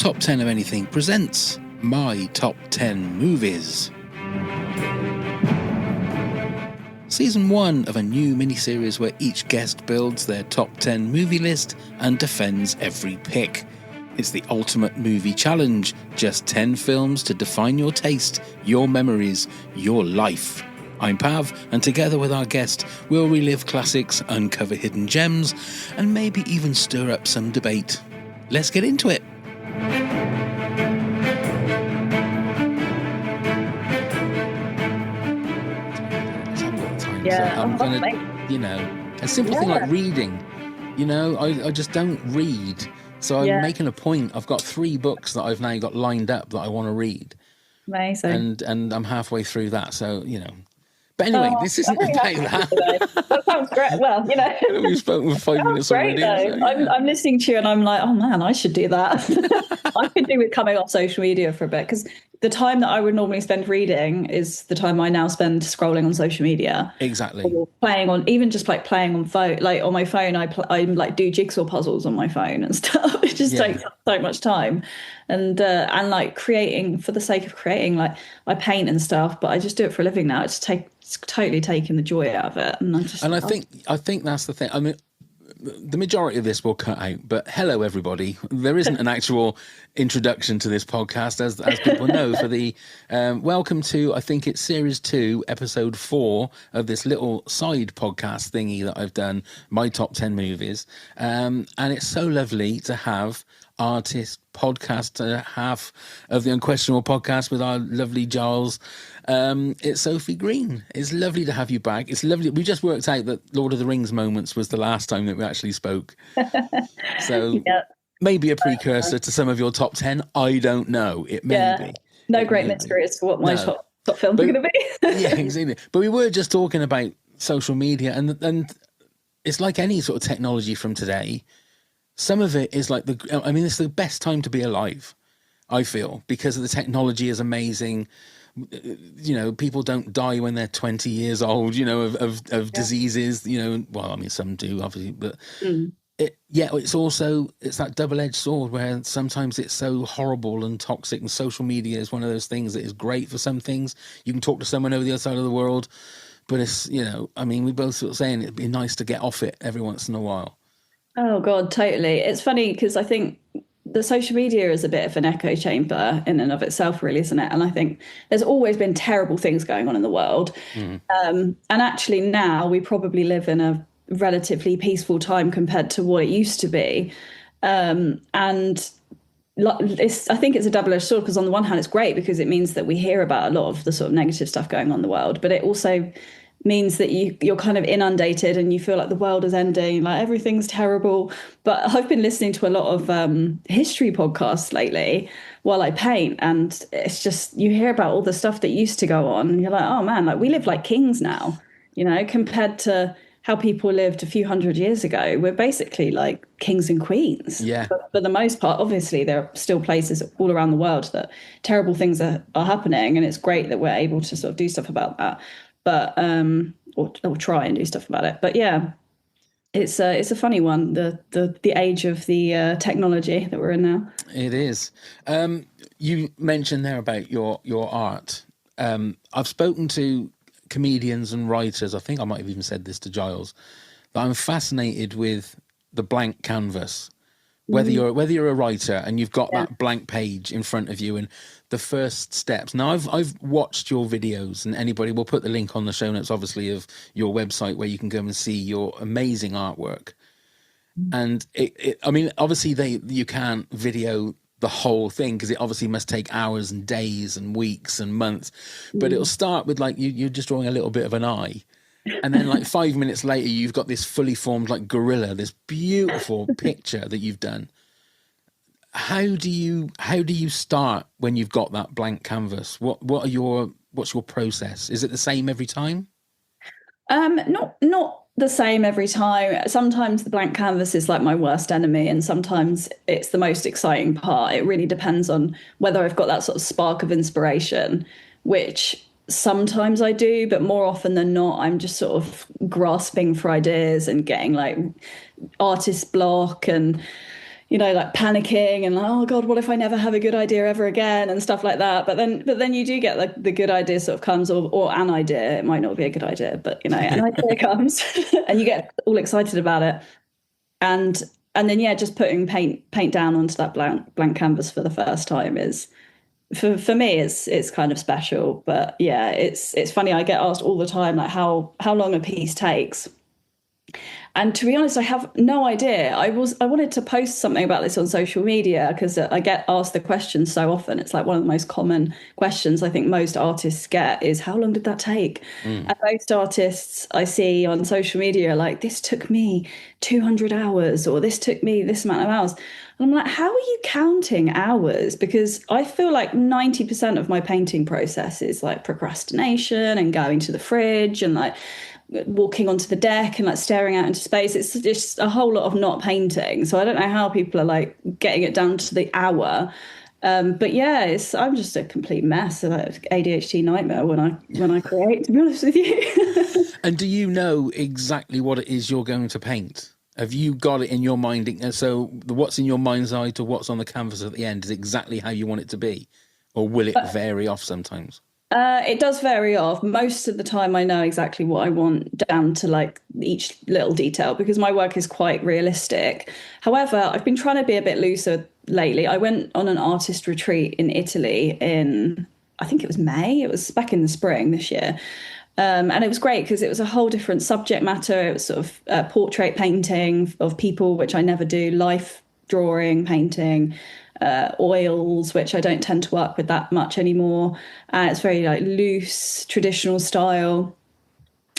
Top 10 of Anything presents My Top 10 Movies. Season 1 of a new miniseries where each guest builds their top 10 movie list and defends every pick. It's the ultimate movie challenge, just 10 films to define your taste, your memories, your life. I'm Pav, and together with our guest, we'll relive classics, uncover hidden gems, and maybe even stir up some debate. Let's get into it. Yeah, so I'm gonna, a simple thing like reading. I just don't read. So I'm making a point. I've got 3 books that I've now got lined up that I want to read. Amazing. And I'm halfway through that. So, But anyway, this isn't about that. That sounds great. Well, We've spoken for 5 minutes already. So, I'm listening to you and I'm like, oh man, I should do that. I could do with coming off social media for a bit, because the time that I would normally spend reading is the time I now spend scrolling on social media. Exactly. Or playing on, even just like playing on phone, like on my phone, I like do jigsaw puzzles on my phone and stuff. It just takes up so much time. And like creating for the sake of creating, like I paint and stuff, but I just do it for a living now. It's totally taking the joy out of it. And I think that's the thing. I mean, the majority of this will cut out, but hello everybody. There isn't an actual introduction to this podcast, as people know. For the welcome to, I think it's series 2, episode 4 of this little side podcast thingy that I've done, My Top 10 Movies, and it's so lovely to have artist podcast, half of the Unquestionable podcast with our lovely Giles. It's Sophie Green. It's lovely to have you back. It's lovely. We just worked out that Lord of the Rings Moments was the last time that we actually spoke. So maybe a precursor to some of your top 10. I don't know. It may be. No great mystery as to what my top films are going to be. Yeah, exactly. But we were just talking about social media, and it's like any sort of technology from today. Some of it is like it's the best time to be alive, I feel, because the technology is amazing. People don't die when they're 20 years old, of diseases, well, I mean, some do obviously, but it's that double-edged sword where sometimes it's so horrible and toxic, and social media is one of those things that is great for some things. You can talk to someone over the other side of the world, but it's, we both sort of saying it'd be nice to get off it every once in a while. Oh God, totally. It's funny because I think the social media is a bit of an echo chamber in and of itself, really, isn't it? And I think there's always been terrible things going on in the world. And actually now we probably live in a relatively peaceful time compared to what it used to be. And I think it's a double-edged sword, because on the one hand, it's great because it means that we hear about a lot of the sort of negative stuff going on in the world, but it also means that you're kind of inundated and you feel like the world is ending, like everything's terrible. But I've been listening to a lot of history podcasts lately while I paint, and it's just, you hear about all the stuff that used to go on and you're like, oh man, like we live like kings now, compared to how people lived a few hundred years ago. We're basically like kings and queens. Yeah. But for the most part, obviously, there are still places all around the world that terrible things are happening, and it's great that we're able to sort of do stuff about that. But or try and do stuff about it. But yeah, it's a funny one, the age of the technology that we're in now. It is. You mentioned there about your art. I've spoken to comedians and writers. I think I might have even said this to Giles, that I'm fascinated with the blank canvas. Whether you're a writer and you've got that blank page in front of you and the first steps. Now I've watched your videos, and anybody, we'll put the link on the show notes, obviously, of your website where you can go and see your amazing artwork. And obviously you can't video the whole thing because it obviously must take hours and days and weeks and months. But it'll start with like you're just drawing a little bit of an eye. And then like 5 minutes later, you've got this fully formed like gorilla, this beautiful picture that you've done. How do you start when you've got that blank canvas? What's your process? Is it the same every time? Not the same every time. Sometimes the blank canvas is like my worst enemy, and sometimes it's the most exciting part. It really depends on whether I've got that sort of spark of inspiration, which sometimes I do, but more often than not, I'm just sort of grasping for ideas and getting like artist block and like panicking and like, oh God, what if I never have a good idea ever again and stuff like that. But then you do get like the good idea sort of comes, or an idea. It might not be a good idea, but an idea comes and you get all excited about it. And then yeah, just putting paint down onto that blank canvas for the first time is for me it's kind of special. But yeah, it's funny. I get asked all the time like how long a piece takes. And to be honest, I have no idea. I wanted to post something about this on social media because I get asked the question so often. It's like one of the most common questions I think most artists get is, how long did that take? And most artists I see on social media are like, this took me 200 hours, or this took me this amount of hours. And I'm like, how are you counting hours? Because I feel like 90% of my painting process is like procrastination and going to the fridge and like walking onto the deck and like staring out into space. It's just a whole lot of not painting. So I don't know how people are like getting it down to the hour. But yeah, I'm just a complete mess, like ADHD nightmare when I create, to be honest with you. And do you know exactly what it is you're going to paint? Have you got it in your mind? So what's in your mind's eye to what's on the canvas at the end is exactly how you want it to be? Or will it vary off sometimes? It does vary off. Most of the time I know exactly what I want down to like each little detail because my work is quite realistic. However, I've been trying to be a bit looser lately. I went on an artist retreat in Italy in, I think it was May. It was back in the spring this year. And it was great because it was a whole different subject matter. It was sort of portrait painting of people, which I never do, life drawing, painting, oils, which I don't tend to work with that much anymore. It's very like loose, traditional style.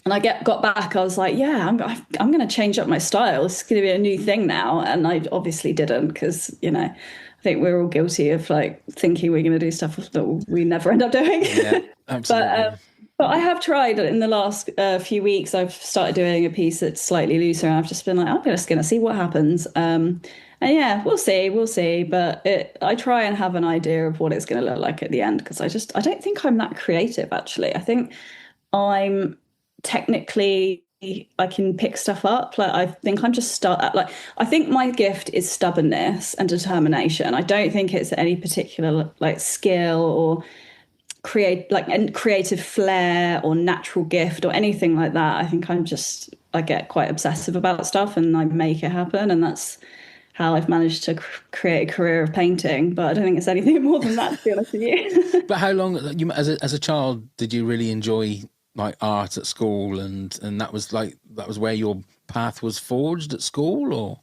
And I got back, I was like, yeah, I'm going to change up my style. It's going to be a new thing now. And I obviously didn't because, I think we're all guilty of like thinking we're going to do stuff that we never end up doing. Yeah, absolutely. But I have tried in the last few weeks. I've started doing a piece that's slightly looser, and I've just been like, I'm just going to see what happens. And yeah, we'll see. But I try and have an idea of what it's going to look like at the end because I don't think I'm that creative actually. I think I'm technically, I can pick stuff up. Like I think I'm just I think my gift is stubbornness and determination. I don't think it's any particular like skill or creative flair or natural gift or anything like that. I think I get quite obsessive about stuff and I make it happen, and that's how I've managed to create a career of painting. But I don't think it's anything more than that, to be honest with you. But how long, as a child, did you really enjoy like art at school, and that was where your path was forged at school, or?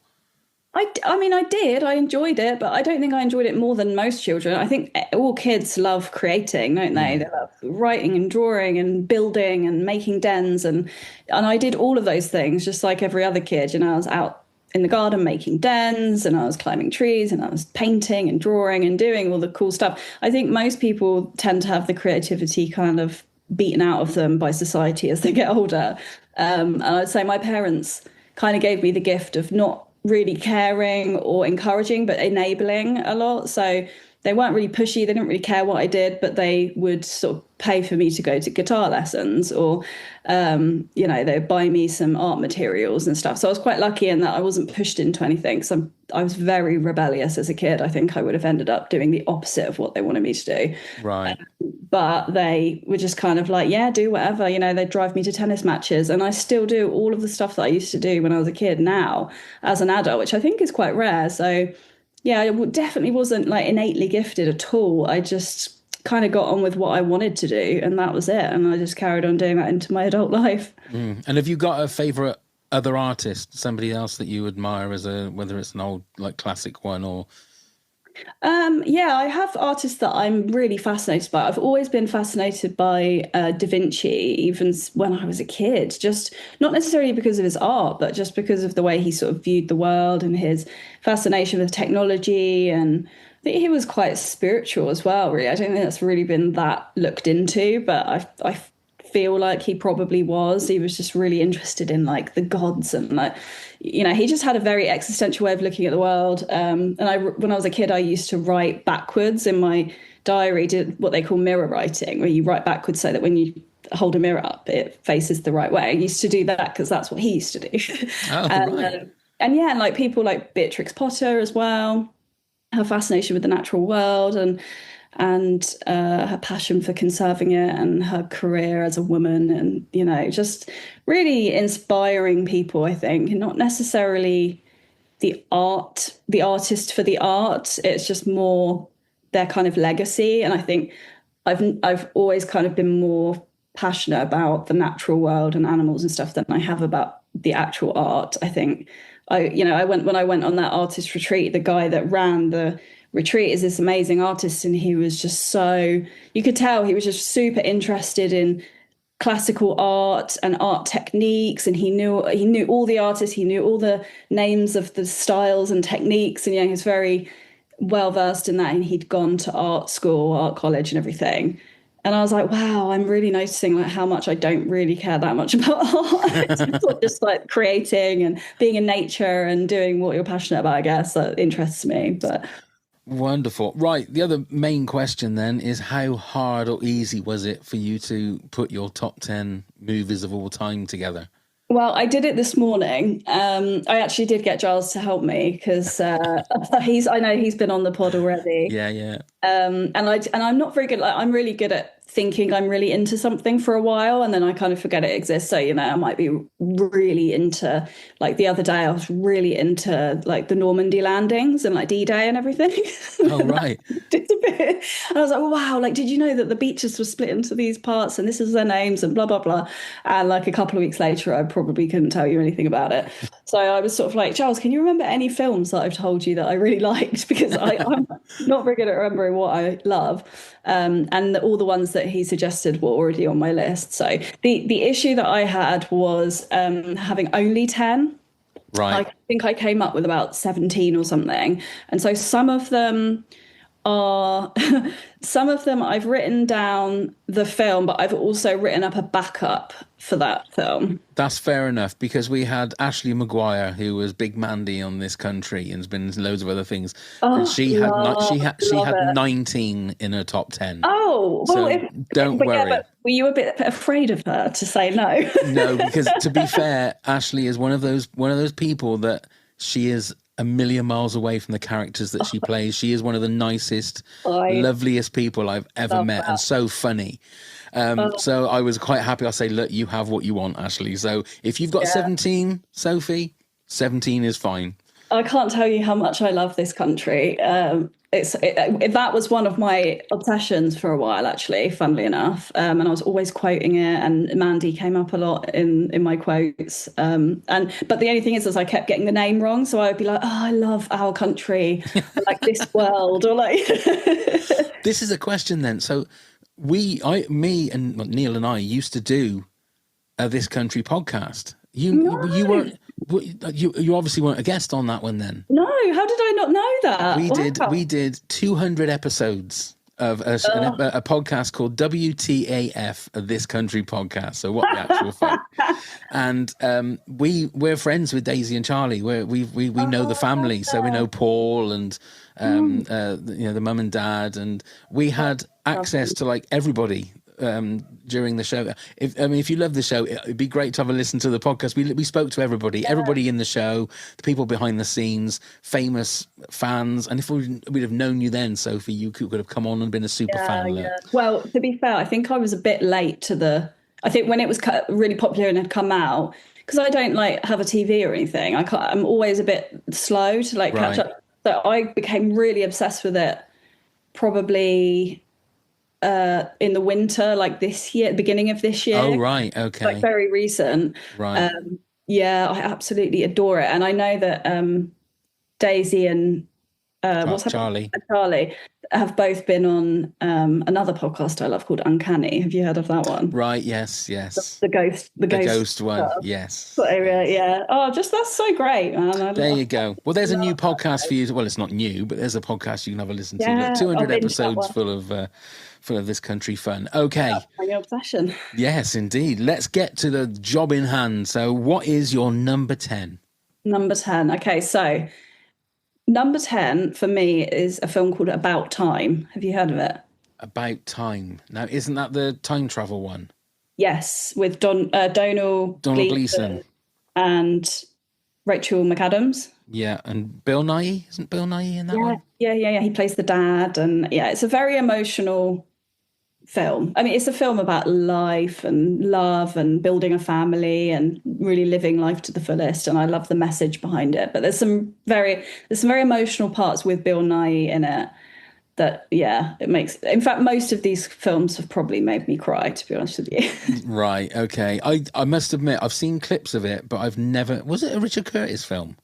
I mean, I did. I enjoyed it, but I don't think I enjoyed it more than most children. I think all kids love creating, don't they? They love writing and drawing and building and making dens. And I did all of those things just like every other kid. I was out in the garden making dens, and I was climbing trees, and I was painting and drawing and doing all the cool stuff. I think most people tend to have the creativity kind of beaten out of them by society as they get older. And I'd say my parents kind of gave me the gift of not really caring or encouraging, but enabling a lot. So they weren't really pushy. They didn't really care what I did, but they would sort of pay for me to go to guitar lessons, or, they'd buy me some art materials and stuff. So I was quite lucky in that I wasn't pushed into anything. So I was very rebellious as a kid. I think I would have ended up doing the opposite of what they wanted me to do. Right. But they were just kind of like, yeah, do whatever. They'd drive me to tennis matches. And I still do all of the stuff that I used to do when I was a kid now as an adult, which I think is quite rare. So yeah, I definitely wasn't like innately gifted at all. I just kind of got on with what I wanted to do, and that was it. And I just carried on doing that into my adult life. And have you got a favourite other artist, somebody else that you admire whether it's an old like classic one or? Yeah, I have artists that I'm really fascinated by. I've always been fascinated by Da Vinci, even when I was a kid, just not necessarily because of his art, but just because of the way he sort of viewed the world and his fascination with technology. And I think he was quite spiritual as well, really. I don't think that's really been that looked into, but I feel like he probably was. He was just really interested in like the gods, and like, he just had a very existential way of looking at the world. And when I was a kid, I used to write backwards in my diary, did what they call mirror writing, where you write backwards so that when you hold a mirror up, it faces the right way. I used to do that because that's what he used to do. Oh, right. and yeah, and like people like Beatrix Potter as well, her fascination with the natural world and her passion for conserving it and her career as a woman, and just really inspiring people, I think, and not necessarily the artist for the art. It's just more their kind of legacy. And I think I've always kind of been more passionate about the natural world and animals and stuff than I have about the actual art. I think when I went on that artist retreat, the guy that ran the retreat is this amazing artist, and he was just so, you could tell he was just super interested in classical art and art techniques, and he knew all the artists, he knew all the names of the styles and techniques, and he was very well versed in that, and he'd gone to art school, art college and everything. And I was like, wow, I'm really noticing like how much I don't really care that much about art. It's just like creating and being in nature and doing what you're passionate about, I guess, that interests me. But Wonderful. Right. The other main question then is, how hard or easy was it for you to put your top 10 movies of all time together? well, I did it this morning. I actually did get Giles to help me because I know he's been on the pod already. Yeah, yeah. And I'm not very good. Like, I'm really good at thinking I'm really into something for a while, and then I kind of forget it exists. So I might be really into, like the other day I was really into like the Normandy landings and like D-Day and everything. Oh, right. And I was like, wow, like, did you know that the beaches were split into these parts and this is their names and blah blah blah. And like a couple of weeks later I probably couldn't tell you anything about it. So I was sort of like, Charles, can you remember any films that I've told you that I really liked? Because I'm not very good at remembering what I love. And all the ones that he suggested were already on my list. So the issue that I had was having only 10. Right. I think I came up with about 17 or something. And so some of them are some of them I've written down the film, but I've also written up a backup for that film. That's fair enough, because we had Ashley Maguire, who was Big Mandy on This Country and has been in loads of other things. Oh, And she had love it. 19 in her top 10. Oh, well, So don't worry. Yeah, but were you a bit afraid of her to say no? No, because to be fair, Ashley is one of those people that she is a million miles away from the characters that she plays. She is one of the nicest, loveliest people I've ever met, and so funny. So I was quite happy. I say, look, you have what you want, Ashley. So if you've got 17, Sophie, 17 is fine. I can't tell you how much I love This Country. That was one of my obsessions for a while, actually, funnily enough. And I was always quoting it, and Mandy came up a lot in my quotes. But the only thing is I kept getting the name wrong. So I would be like, oh, I love Our Country, or like This World, or like. This is a question then. So me and Neil and I used to do a This Country podcast. You weren't. You obviously weren't a guest on that one then. No, how did I not know that? We did 200 episodes of a podcast called WTAF, a This Country podcast. So what the actual fuck? And we're friends with Daisy and Charlie. We know the family, so we know Paul and the mum and dad, and we had access to like everybody during the show. If you love the show, it'd be great to have a listen to the podcast. We spoke to everybody in the show, the people behind the scenes, famous fans. And if we'd have known you then, Sophie, you could have come on and been a super fan. Yeah. Well, to be fair, I think I was a bit late to I think when it was really popular and had come out, because I don't like have a TV or anything. I'm always a bit slow to like catch up. So I became really obsessed with it probably in the winter, like this year, beginning of this year. Oh, right. Okay. Like very recent. Right. Yeah, I absolutely adore it. And I know that Daisy and Charlie have both been on another podcast I love called Uncanny. Have you heard of that one? Right. Yes. The ghost one. stuff. Yes. So, yeah. Oh, that's so great, man. There you go. Well, there's a new podcast for you. Well, it's not new, but there's a podcast you can have a listen to. Yeah, 200 episodes full of This Country fun. Okay. That's my obsession. Yes, indeed. Let's get to the job in hand. So what is your number 10? Number 10. Okay, so number 10 for me is a film called About Time. Have you heard of it? About Time. Now, isn't that the time travel one? Yes, with Donald Gleeson. And Rachel McAdams. Yeah, and Bill Nighy, isn't Bill Nighy in that one? Yeah. He plays the dad, and yeah, it's a very emotional film. I mean, it's a film about life and love and building a family and really living life to the fullest. And I love the message behind it. But there's some very emotional parts with Bill Nighy in it that, yeah, it makes. In fact, most of these films have probably made me cry, to be honest with you. Right. Okay. I must admit, I've seen clips of it, but I've never. Was it a Richard Curtis film?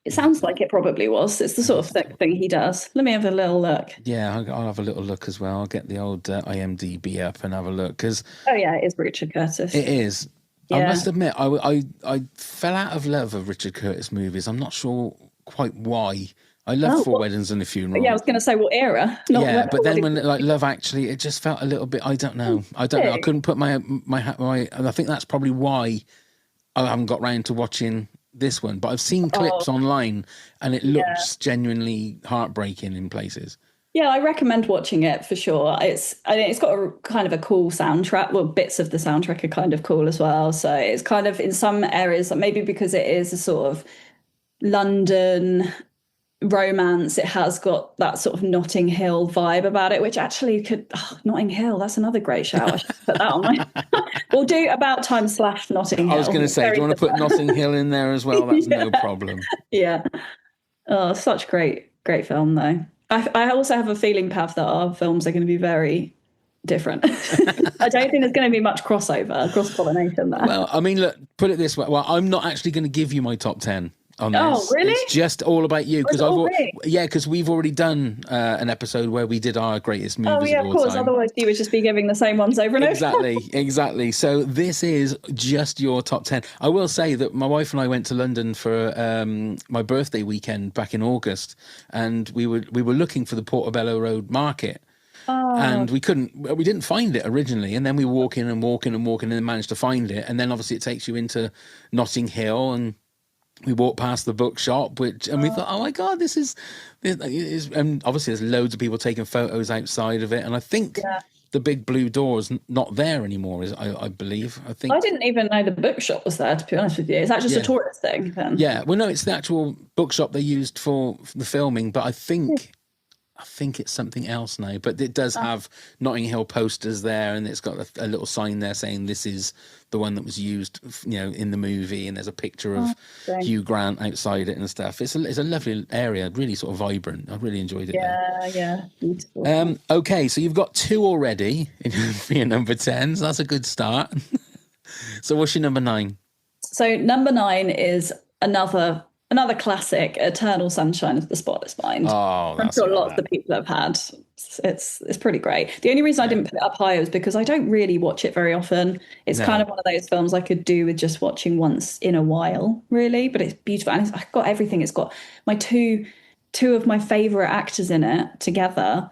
It sounds like it probably was. It's the sort of thing he does. Let me have a little look. Yeah, I'll have a little look as well. I'll get the old IMDb up and have a look because. Oh yeah, it is Richard Curtis. It is. Yeah. I must admit, I fell out of love of Richard Curtis movies. I'm not sure quite why. I love Four Weddings and a Funeral. Yeah, I was going to say what era. But then when like Love Actually, it just felt a little bit. I don't know. I couldn't put my. And I think that's probably why I haven't got round to watching this one. But I've seen clips online, and it looks genuinely heartbreaking in places. Yeah, I recommend watching it for sure. It's got a kind of a cool soundtrack. Well, bits of the soundtrack are kind of cool as well. So it's kind of in some areas, maybe because it is a sort of London romance, it has got that sort of Notting Hill vibe about it, which actually could Notting Hill, that's another great shout. I should put that on my we'll do About Time / Notting Hill. I was going to say, do you want to put Notting Hill in there as well? That's no problem. Yeah. Oh, such great film though. I also have a feeling, Pav, that our films are going to be very different. I don't think there's going to be much cross-pollination there. Well, I mean, look, put it this way. Well, I'm not actually going to give you my top 10 on this. Oh, really? It's just all about you because we've already done an episode where we did our greatest movies. Oh yeah, of course. Time. Otherwise, you would just be giving the same ones over and over. Exactly. So this is just your top 10. I will say that my wife and I went to London for my birthday weekend back in August, and we were looking for the Portobello Road Market. And we didn't find it originally, and then we walk in and then managed to find it, and then obviously it takes you into Notting Hill, and we walked past the bookshop, we thought, oh my God, this is, and obviously there's loads of people taking photos outside of it, and I think the big blue door is not there anymore, I believe. I didn't even know the bookshop was there, to be honest with you. Is that just a tourist thing then? Yeah, well, no, it's the actual bookshop they used for the filming, but I think it's something else now, but it does have Notting Hill posters there, and it's got a little sign there saying this is the one that was used, in the movie, and there's a picture of Hugh Grant outside it and stuff. It's a lovely area, really sort of vibrant. I really enjoyed it. Yeah, beautiful. Okay, so you've got 2 already for your number 10s. So that's a good start. So what's your number 9? So number 9 is another classic, Eternal Sunshine of the Spotless Mind. Oh, I'm sure lots of people have had. It's pretty great. The only reason I didn't put it up higher is because I don't really watch it very often. It's kind of one of those films I could do with just watching once in a while, really. But it's beautiful, and I've got everything. It's got my two of my favourite actors in it together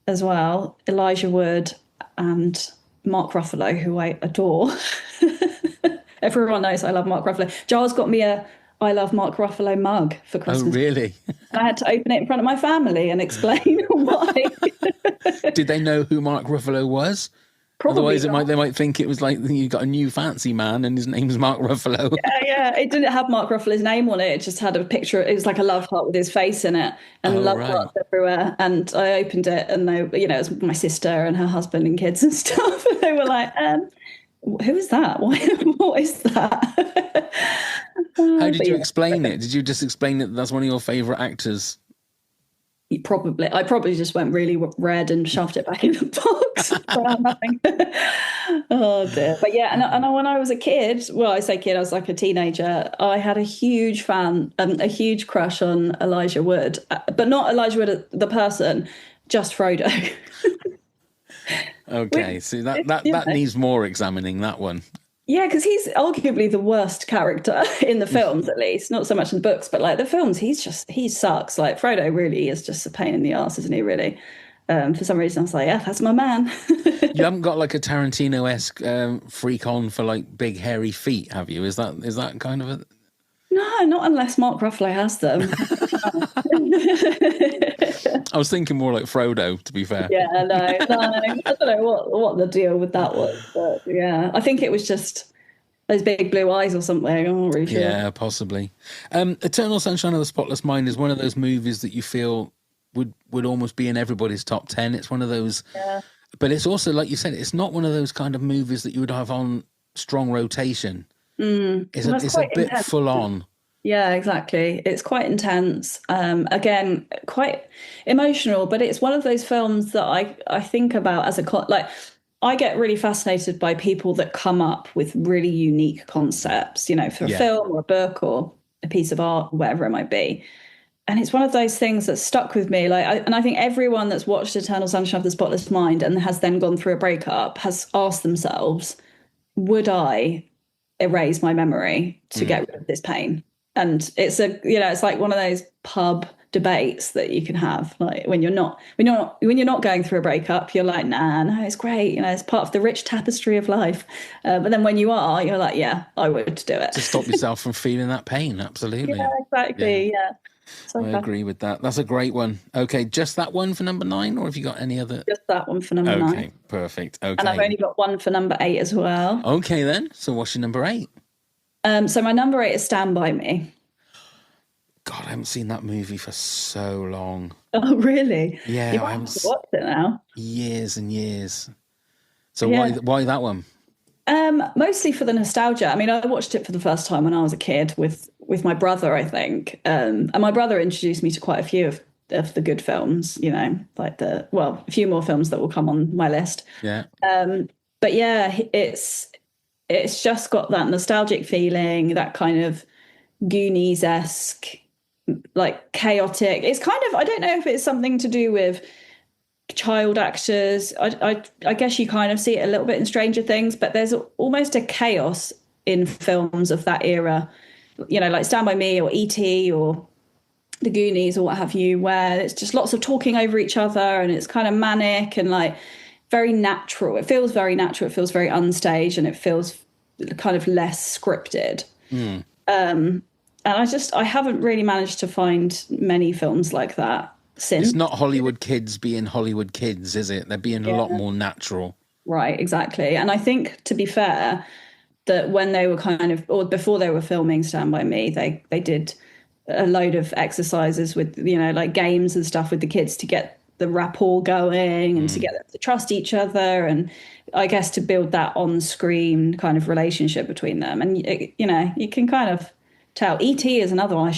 as well, Elijah Wood and Mark Ruffalo, who I adore. Everyone knows I love Mark Ruffalo. Giles got me a I love Mark Ruffalo mug for Christmas. Oh, really? I had to open it in front of my family and explain why. Did they know who Mark Ruffalo was? Probably Otherwise, they might think it was like you got a new fancy man and his name's Mark Ruffalo. Yeah. It didn't have Mark Ruffalo's name on it. It just had a picture. It was like a love heart with his face in it, and love hearts everywhere. And I opened it, and they, it was my sister and her husband and kids and stuff. And they were like, who is that? What is that? How did you explain it? Did you just explain that that's one of your favourite actors? I probably just went really red and shoved it back in the box. Nothing. Oh dear. But yeah, and when I was a kid, well, I say kid, I was like a teenager, I had a huge crush on Elijah Wood, but not Elijah Wood the person, just Frodo. Okay, so that needs more examining, that one. Yeah, because he's arguably the worst character in the films, at least. Not so much in the books, but like the films, he sucks. Like Frodo really is just a pain in the arse, isn't he, really? For some reason, I was like, yeah, that's my man. You haven't got like a Tarantino-esque freak on for like big hairy feet, have you? Is that kind of a... No, not unless Mark Ruffalo has them. I was thinking more like Frodo, to be fair. Yeah, no. I don't know what the deal with that was, but yeah, I think it was just those big blue eyes or something. I'm not really sure. Yeah, possibly. Eternal Sunshine of the Spotless Mind is one of those movies that you feel would almost be in everybody's top 10. It's one of those, but it's also, like you said, it's not one of those kind of movies that you would have on strong rotation. It's a bit intense. full on. Yeah, exactly. It's quite intense. Again, quite emotional, but it's one of those films that I think about as like, I get really fascinated by people that come up with really unique concepts, you know, for a film or a book or a piece of art, whatever it might be. And it's one of those things that stuck with me. And I think everyone that's watched Eternal Sunshine of the Spotless Mind and has then gone through a breakup has asked themselves, would I erase my memory to get rid of this pain? And it's it's like one of those pub debates that you can have, like when you're not going through a breakup, you're like, nah, no, it's great, you know, it's part of the rich tapestry of life. But then when you are, you're like, yeah, I would do it to stop yourself from feeling that pain. Absolutely. Yeah, exactly. Yeah. So I agree with that. That's a great one. Okay, just that one for number 9, or have you got any other? Just that one for number 9. Okay, perfect. Okay. And I've only got one for number 8 as well. Okay then. So what's your number 8? So my number 8 is Stand By Me. God, I haven't seen that movie for so long. Oh, really? Yeah, I haven't watched it now. Years and years. So why that one? Mostly for the nostalgia. I mean, I watched it for the first time when I was a kid with my brother, I think. And my brother introduced me to quite a few of the good films, you know, like a few more films that will come on my list. Yeah. But yeah, it's just got that nostalgic feeling, that kind of Goonies-esque, like chaotic. It's kind of, I don't know if it's something to do with child actors. I guess you kind of see it a little bit in Stranger Things, but there's almost a chaos in films of that era, you know, like Stand By Me or E.T. or The Goonies or what have you, where it's just lots of talking over each other and it's kind of manic and like very natural. It feels very natural. It feels very unstaged and it feels kind of less scripted. And I haven't really managed to find many films like that since. It's not Hollywood kids being Hollywood kids, is it? They're being a lot more natural. Right, exactly. And I think, to be fair, that when they were or before they were filming Stand By Me, they did a load of exercises with, you know, like games and stuff with the kids to get the rapport going and to get them to trust each other. And I guess to build that on-screen kind of relationship between them. And, you know, you can kind of tell. E.T. is another one.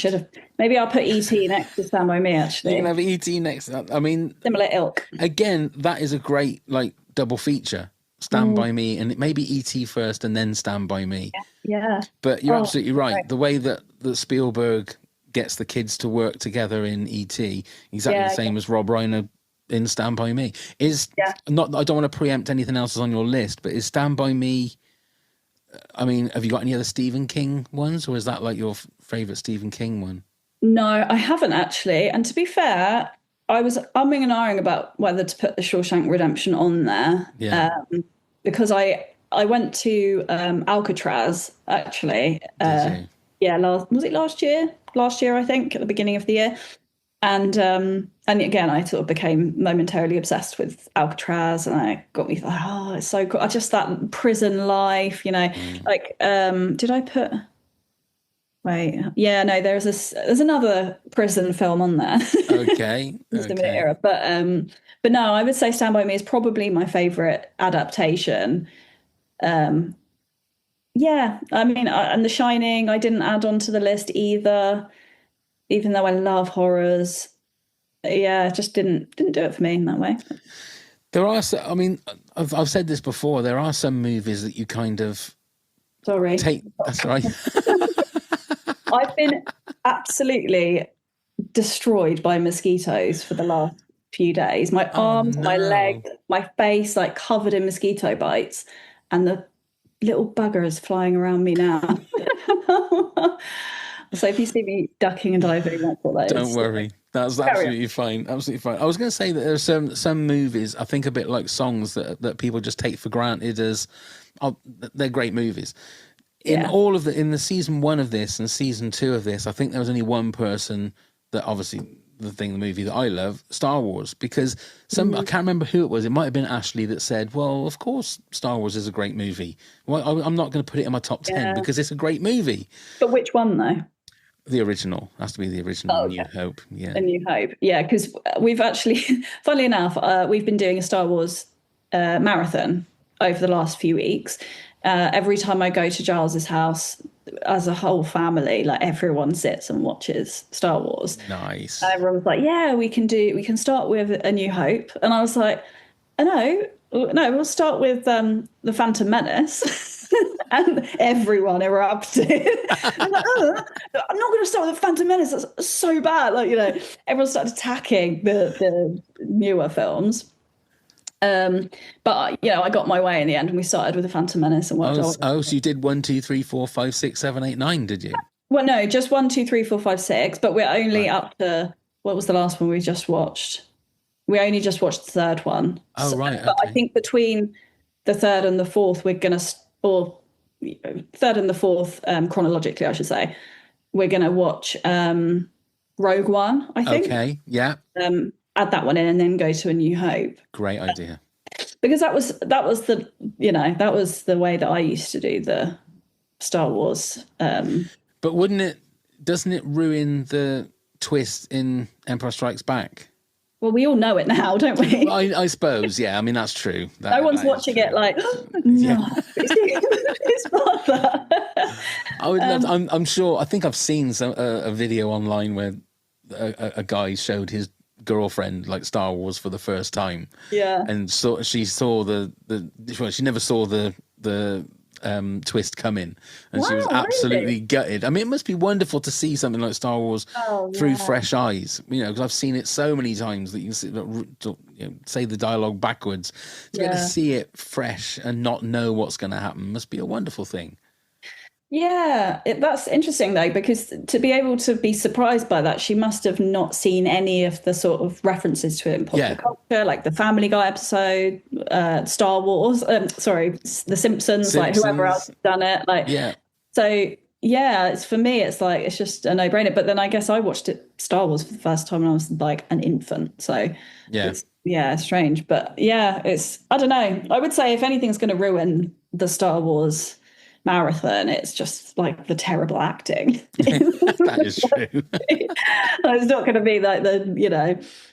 Maybe I'll put E.T. next to Stand By Me, actually. You can have E.T. next. I mean, similar ilk. Again, that is a great, like, double feature. Stand By Me and maybe E.T. first and then Stand By Me. Yeah. But you're absolutely right. The way that Spielberg gets the kids to work together in E.T., exactly the same as Rob Reiner in Stand By Me. Not. I don't want to preempt anything else on your list, but is Stand By Me... I mean, have you got any other Stephen King ones, or is that like your favourite Stephen King one? No, I haven't actually. And to be fair, I was umming and ahhing about whether to put the Shawshank Redemption on there. Yeah. Because I went to Alcatraz actually. Was it last year? Last year, I think, at the beginning of the year. And again, I sort of became momentarily obsessed with Alcatraz, and I got me, oh, it's so cool. Just that prison life, you know, like, did I put, wait, yeah, no, there's another prison film on there. Okay. Era. But no, I would say Stand By Me is probably my favorite adaptation. I mean, and The Shining, I didn't add onto the list either. Even though I love horrors, it just didn't do it for me in that way. There are, I mean, I've said this before. There are some movies that you kind of That's right. I've been absolutely destroyed by mosquitoes for the last few days. My arms, my legs, my face, like covered in mosquito bites, and the little bugger is flying around me now. So if you see me ducking and diving, that's what that is. Don't worry. That's absolutely fine. Absolutely fine. I was going to say that there are some movies, I think a bit like songs that people just take for granted as, they're great movies. In all of in the season 1 of this and season 2 of this, I think there was only one person that obviously the movie that I love, Star Wars, because I can't remember who it was. It might have been Ashley that said, "Well, of course, Star Wars is a great movie. Well, I'm not going to put it in my top 10 because it's a great movie." But which one though? The original has to be the original. Oh, New Hope. Yeah. A New Hope. Yeah, because we've actually, funnily enough, we've been doing a Star Wars marathon over the last few weeks. Every time I go to Giles's house, as a whole family, like everyone sits and watches Star Wars. Nice. Everyone's like, "Yeah, we can start with A New Hope," and I was like, no, we'll start with The Phantom Menace." And everyone erupted. I'm like, I'm not going to start with The Phantom Menace. That's so bad. Like, everyone started attacking the newer films. But I got my way in the end, and we started with The Phantom Menace and worked on. So you did 1, 2, 3, 4, 5, 6, 7, 8, 9, did you? Well, no, just 1, 2, 3, 4, 5, 6. But we're only up to, what was the last one we just watched? We only just watched the third one. Oh, right. Okay. But I think between the third and the fourth, we're going to, or third and the fourth, chronologically, I should say, we're going to watch Rogue One, I think. Okay, yeah. Add that one in and then go to A New Hope. Great idea. Because that was that was the way that I used to do the Star Wars. But doesn't it ruin the twist in Empire Strikes Back? Well, we all know it now, don't we? Well, I suppose, yeah. I mean, that's true. No one's watching it like, oh, no, it's not that. I would love. I'm sure. I think I've seen a video online where a guy showed his girlfriend like Star Wars for the first time. Yeah. And so she saw she never saw the twist coming, and she was absolutely gutted. I mean, it must be wonderful to see something like Star Wars through fresh eyes, because I've seen it so many times that you can say the dialogue backwards. To be able to see it fresh and not know what's going to happen must be a wonderful thing. Yeah, that's interesting though, because to be able to be surprised by that, she must have not seen any of the sort of references to it in popular culture, like the Family Guy episode, Star Wars, The Simpsons, like whoever else has done it. So yeah, it's, for me, it's like, it's just a no-brainer. But then I guess I watched Star Wars for the first time when I was like an infant. So it's strange. But yeah, I don't know. I would say if anything's going to ruin the Star Wars marathon, it's just like the terrible acting. That is true. It's not going to be like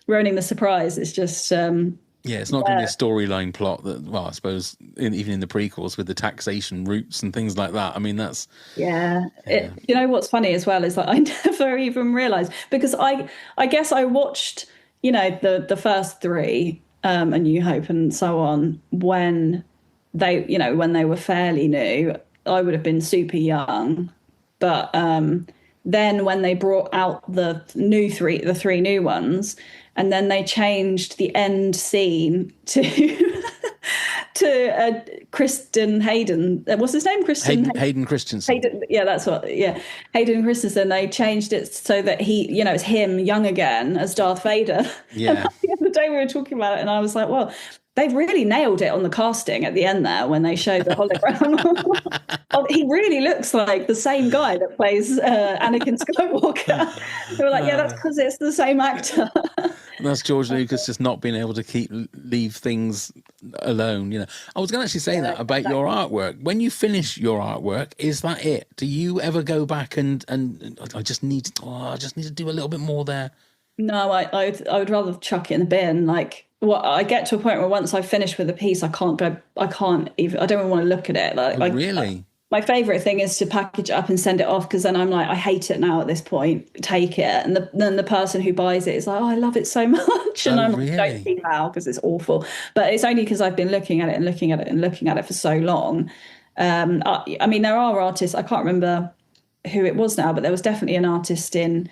ruining the surprise. It's just it's not going to be a storyline plot that, well, I suppose even in the prequels with the taxation routes and things like that. I mean, that's what's funny as well is that I never even realized, because I guess I watched the first three, A New Hope and so on, when they were fairly new. I would have been super young, but then when they brought out the three new ones, and then they changed the end scene to Kristen Hayden. What's his name? Hayden Christensen. Hayden Christensen. They changed it so that he, it's him young again as Darth Vader. Yeah. The other day we were talking about it, and I was like, well, they've really nailed it on the casting at the end there when they showed the hologram. He really looks like the same guy that plays Anakin Skywalker. They were like, yeah, that's because it's the same actor. That's George Lucas just not being able to leave things alone. I was going to actually say that about your artwork. When you finish your artwork, is that it? Do you ever go back and I just need to do a little bit more there? No, I would rather chuck it in the bin. Like, I get to a point where once I've finished with a piece, I don't even want to look at it. Really? My favourite thing is to package it up and send it off, because then I'm like, I hate it now at this point. Take it. And then the person who buys it is like, oh, I love it so much. And I'm like, don't see how, because it's awful. But it's only because I've been looking at it and looking at it and looking at it for so long. I mean, there are artists, I can't remember who it was now, but there was definitely an artist in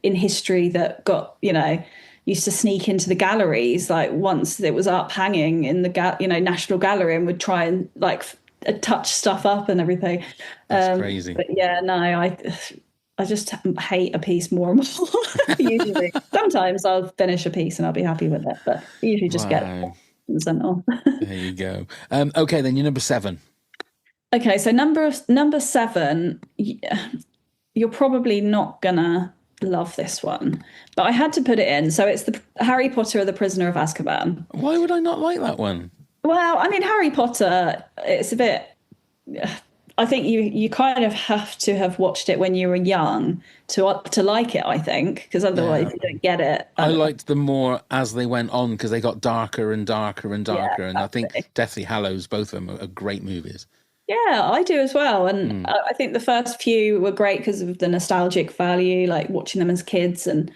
history that got, used to sneak into the galleries, like once it was up hanging in the National Gallery, and would try and like touch stuff up and everything. That's crazy. But yeah, no, I just hate a piece more and more. Usually, sometimes I'll finish a piece and I'll be happy with it, but I usually just get it and sent off. There you go. Okay, then you're number 7. Okay, so number 7, you're probably not gonna love this one, but I had to put it in. So it's the Harry Potter or the Prisoner of Azkaban. Why would I not like that one? Well, I mean, Harry Potter, it's a bit. I think you kind of have to have watched it when you were young to like it, I think, because otherwise you don't get it. I liked them more as they went on because they got darker and darker and darker. And I think Deathly Hallows, both of them are great movies. Yeah, I do as well. And I think the first few were great because of the nostalgic value, like watching them as kids. And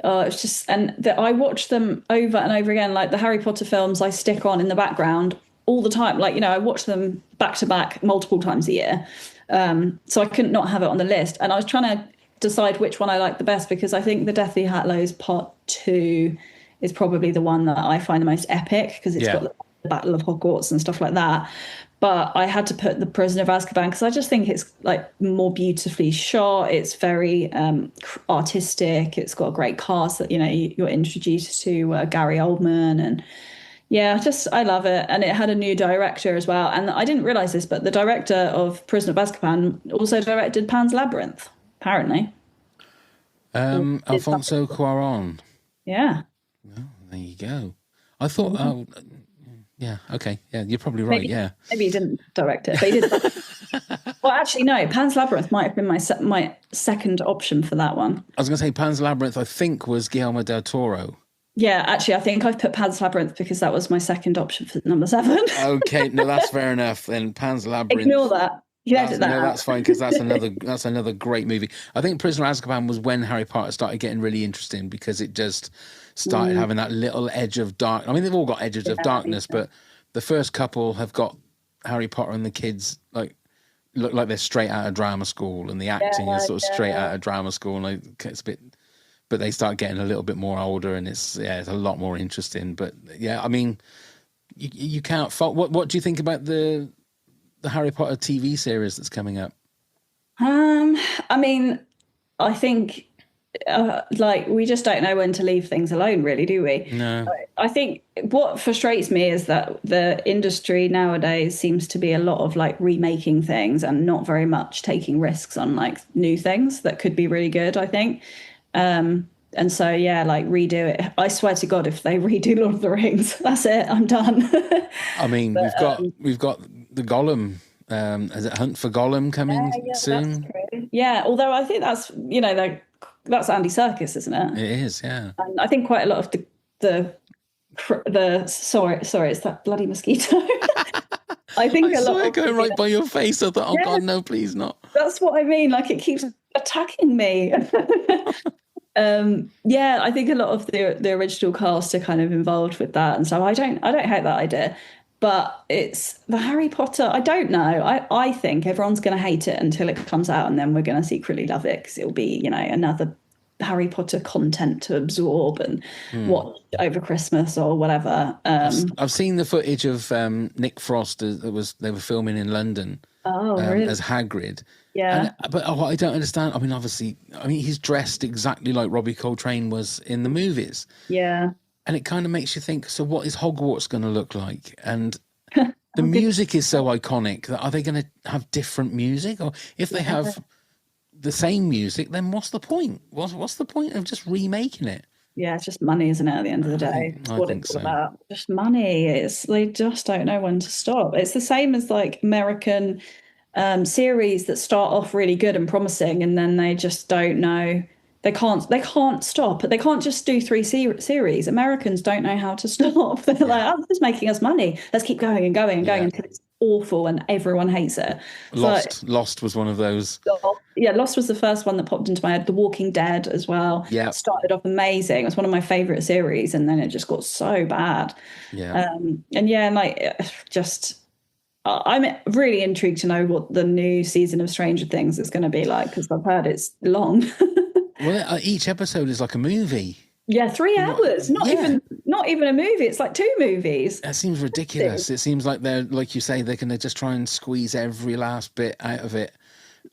it's just, I watch them over and over again. Like the Harry Potter films, I stick on in the background all the time. Like, I watch them back to back multiple times a year. So I couldn't not have it on the list. And I was trying to decide which one I like the best because I think the Deathly Hallows Part 2 is probably the one that I find the most epic because it's got the Battle of Hogwarts and stuff like that. But I had to put The Prisoner of Azkaban because I just think it's like more beautifully shot. It's very artistic. It's got a great cast that, you're introduced to Gary Oldman and I love it. And it had a new director as well. And I didn't realize this, but the director of Prisoner of Azkaban also directed Pan's Labyrinth, apparently. Alfonso Cuarón. Yeah. Well, there you go. I thought, yeah, okay. Yeah, you're probably right, Maybe he didn't direct it, but he did. Well, actually, no. Pan's Labyrinth might have been my second option for that one. I was going to say Pan's Labyrinth, I think, was Guillermo del Toro. Yeah, actually, I think I've put Pan's Labyrinth because that was my second option for number 7. Okay, no, that's fair enough. Then Pan's Labyrinth. Ignore that. You edit that. No, that's fine because that's another great movie. I think Prisoner of Azkaban was when Harry Potter started getting really interesting because it just started having that little edge of dark. I mean, they've all got edges of darkness, but the first couple have got Harry Potter and the kids look like they're straight out of drama school, and the acting is sort of straight out of drama school, and it's a bit. But they start getting a little bit more older, and it's a lot more interesting. But I mean, you can't fault. What do you think about the Harry Potter TV series that's coming up? I mean, I think we just don't know when to leave things alone, really, do we? No. I think what frustrates me is that the industry nowadays seems to be a lot of remaking things and not very much taking risks on new things that could be really good, I think. And so, redo it. I swear to God, if they redo Lord of the Rings, that's it. I'm done. I mean, we've got the Gollum. Is it Hunt for Gollum coming soon? Yeah, although I think that's that's Andy Serkis, isn't it? It is, yeah. And I think quite a lot of the sorry, it's that bloody mosquito. I think I a lot saw it of going right by your face. I thought, oh God, no, please not. That's what I mean. It keeps attacking me. I think a lot of the original cast are kind of involved with that, and so I don't hate that idea. But it's the Harry Potter. I don't know. I think everyone's going to hate it until it comes out, and then we're going to secretly love it because it'll be another Harry Potter content to absorb and watch over Christmas or whatever. I've seen the footage of Nick Frost they were filming in London. Oh, really? As Hagrid. Yeah. But what I don't understand, he's dressed exactly like Robbie Coltrane was in the movies. Yeah. And it kind of makes you think, so what is Hogwarts going to look like? And the music is so iconic that are they going to have different music? Or if they have the same music, then what's the point? What's the point of just remaking it? Yeah, it's just money, isn't it, at the end of the day? I think it's so. About. Just money. They just don't know when to stop. It's the same as American series that start off really good and promising, and then they just don't know. They can't stop. They can't just do 3 series. Americans don't know how to stop. They're like, this is making us money. Let's keep going and going and going until it's awful and everyone hates it. Lost was one of those. Yeah, Lost was the first one that popped into my head. The Walking Dead as well. Yeah, started off amazing. It was one of my favorite series, and then it just got so bad. Yeah, I'm really intrigued to know what the new season of Stranger Things is going to be like because I've heard it's long. Well, each episode is like a movie. Yeah, 3 hours. Not even a movie. It's like 2 movies. That seems ridiculous. It seems like they're, like you say, they're going to just try and squeeze every last bit out of it.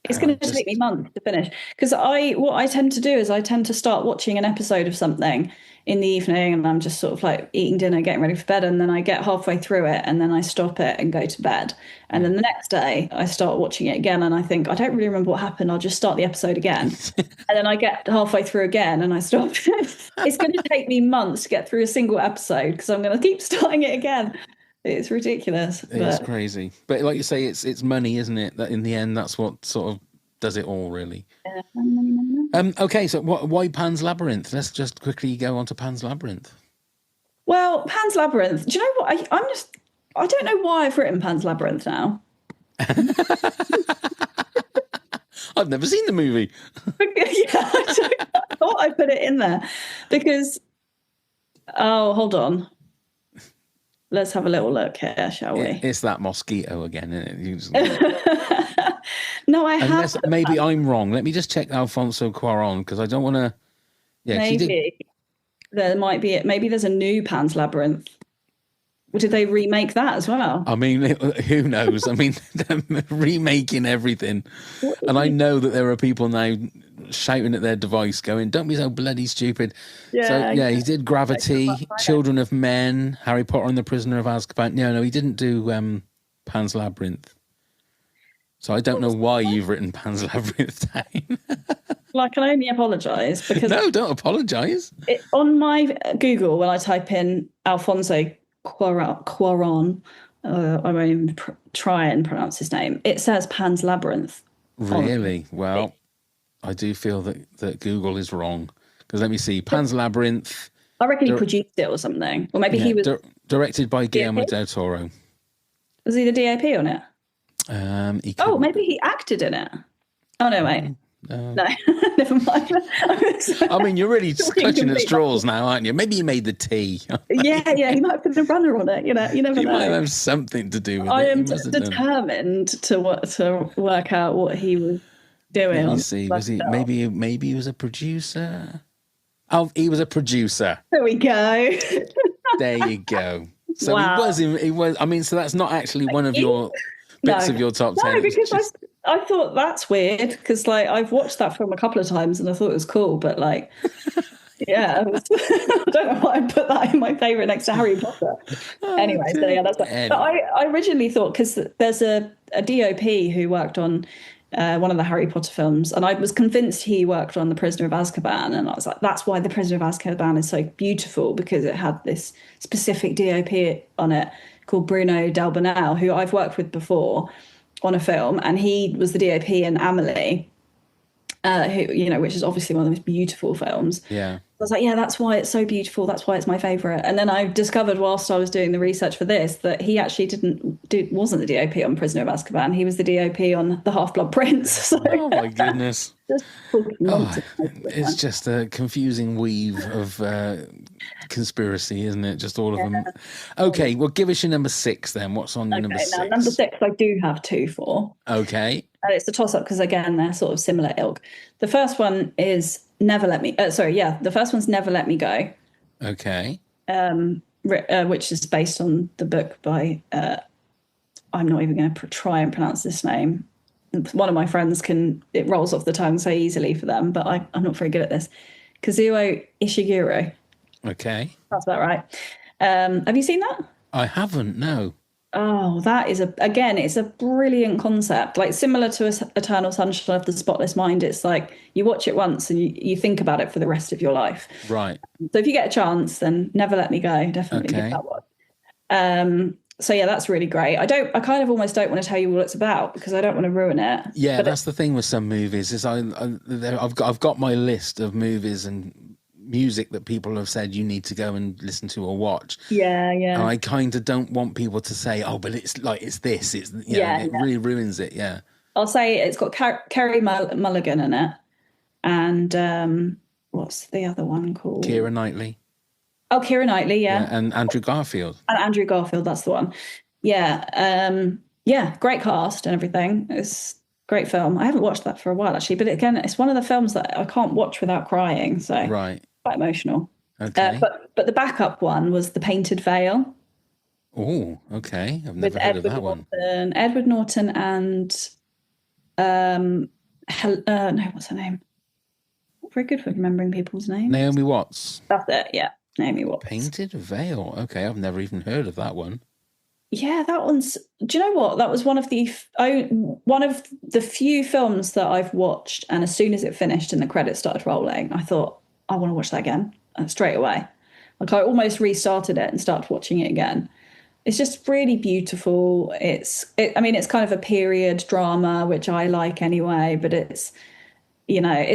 It's going to Just take me months to finish because what I tend to do is I tend to start watching an episode of something in the evening, and I'm just sort of like eating dinner, getting ready for bed, and then I get halfway through it, and then I stop it and go to bed, and then the next day I start watching it again, and I think I don't really remember what happened. I'll just start the episode again, and then I get halfway through again, and I stop. It's going to take me months to get through a single episode because I'm going to keep starting it again. It's ridiculous. it's crazy. But like you say, it's money, isn't it? That in the end, that's what sort of does it all, really. Okay, so why Pan's Labyrinth? Let's just quickly go on to Pan's Labyrinth. Well, Pan's Labyrinth. Do you know what? I don't know why I've written Pan's Labyrinth now. I've never seen the movie. I thought I put it in there because. Oh, hold on. Let's have a little look here, shall we? It's that Mosquito again, isn't it? No, I have. Maybe I'm wrong. Let me just check Alfonso Cuarón because I don't want to. Yeah, maybe there might be it. Maybe there's a new Pan's Labyrinth. Or did they remake that as well? I mean, who knows? I mean, they're remaking everything, and I know that there are people now shouting at their device, going, "Don't be so bloody stupid." Yeah, so yeah, he did Gravity, Children of Men, Harry Potter and the Prisoner of Azkaban. No, he didn't do Pan's Labyrinth. So I don't know why you've written Pan's Labyrinth down. Well, I can only apologise because no, don't apologise. On my Google, when I type in Alfonso Cuarón, I won't even try and pronounce his name. It says Pan's Labyrinth. Really? Well, I do feel that Google is wrong. Because let me see, Pan's Labyrinth. I reckon he produced it or something. Or maybe he was... directed by Guillermo del Toro. Was he the DOP on it? Maybe he acted in it. Oh, no, mate. No, never mind. I mean, you're really clutching at straws now, aren't you? Maybe you made the tea. yeah, he might have put a runner on it. You never know. He might have something to do with it. I am determined to work out what he was doing. Let me see. Was he maybe he was a producer? Oh, he was a producer. There we go. There you go. So wow. He was. I mean, so that's not actually one of your bits of your top 10. No, because I thought that's weird because I've watched that film a couple of times and I thought it was cool, but yeah, I don't know why I put that in my favourite next to Harry Potter. Anyway, so yeah, that's. But I originally thought because there's a DOP who worked on one of the Harry Potter films, and I was convinced he worked on The Prisoner of Azkaban, and I was like, that's why The Prisoner of Azkaban is so beautiful because it had this specific DOP on it called Bruno Del Bonell, who I've worked with before on a film, and he was the DOP in Amelie, which is obviously one of the most beautiful films. Yeah. I was like, yeah, that's why it's so beautiful. That's why it's my favourite. And then I discovered whilst I was doing the research for this that he actually wasn't the DOP on Prisoner of Azkaban. He was the DOP on The Half-Blood Prince. So, oh my goodness. It's just a confusing weave of conspiracy, isn't it? Just all of them. Okay, well, give us your number 6 then. What's on your number 6? Now, number 6, I do have 2 for. Okay. And it's a toss-up because, again, they're sort of similar ilk. The first one is Never Let Me... the first one's Never Let Me Go. Okay. Which is based on the book by... I'm not even going to try and pronounce this name. One of my friends it rolls off the tongue so easily for them, but I'm not very good at this. Kazuo Ishiguro. Okay. That's about right. Have you seen that? I haven't, no. Oh, that is it's a brilliant concept. Similar to Eternal Sunshine of the Spotless Mind, it's you watch it once and you think about it for the rest of your life. Right. So if you get a chance, then Never Let Me Go. Definitely give that one. So yeah, that's really great. I kind of almost don't want to tell you what it's about because I don't want to ruin it. Yeah, but that's the thing with some movies is I've got my list of movies and music that people have said you need to go and listen to or watch. Yeah. And I kind of don't want people to say, oh, but it's this. It's it really ruins it. Yeah. I'll say it's got Kerry Mulligan in it, and what's the other one called? Keira Knightley. Oh, Keira Knightley, yeah. And Andrew Garfield. And Andrew Garfield, that's the one. Yeah. Great cast and everything. It's a great film. I haven't watched that for a while, actually. But again, it's one of the films that I can't watch without crying. So right. Quite emotional. Okay. But the backup one was The Painted Veil. Oh, okay. I've never heard of that one. Edward Norton and No, what's her name? Not very good for remembering people's names. Naomi Watts. That's it. Yeah, Naomi Watts. Painted Veil. Okay, I've never even heard of that one. Yeah, that one's. Do you know what? That was one of the few films that I've watched, and as soon as it finished and the credits started rolling, I thought I want to watch that again straight away. Like I almost restarted it and started watching it again. It's just really beautiful. I mean, it's kind of a period drama, which I like anyway. But it's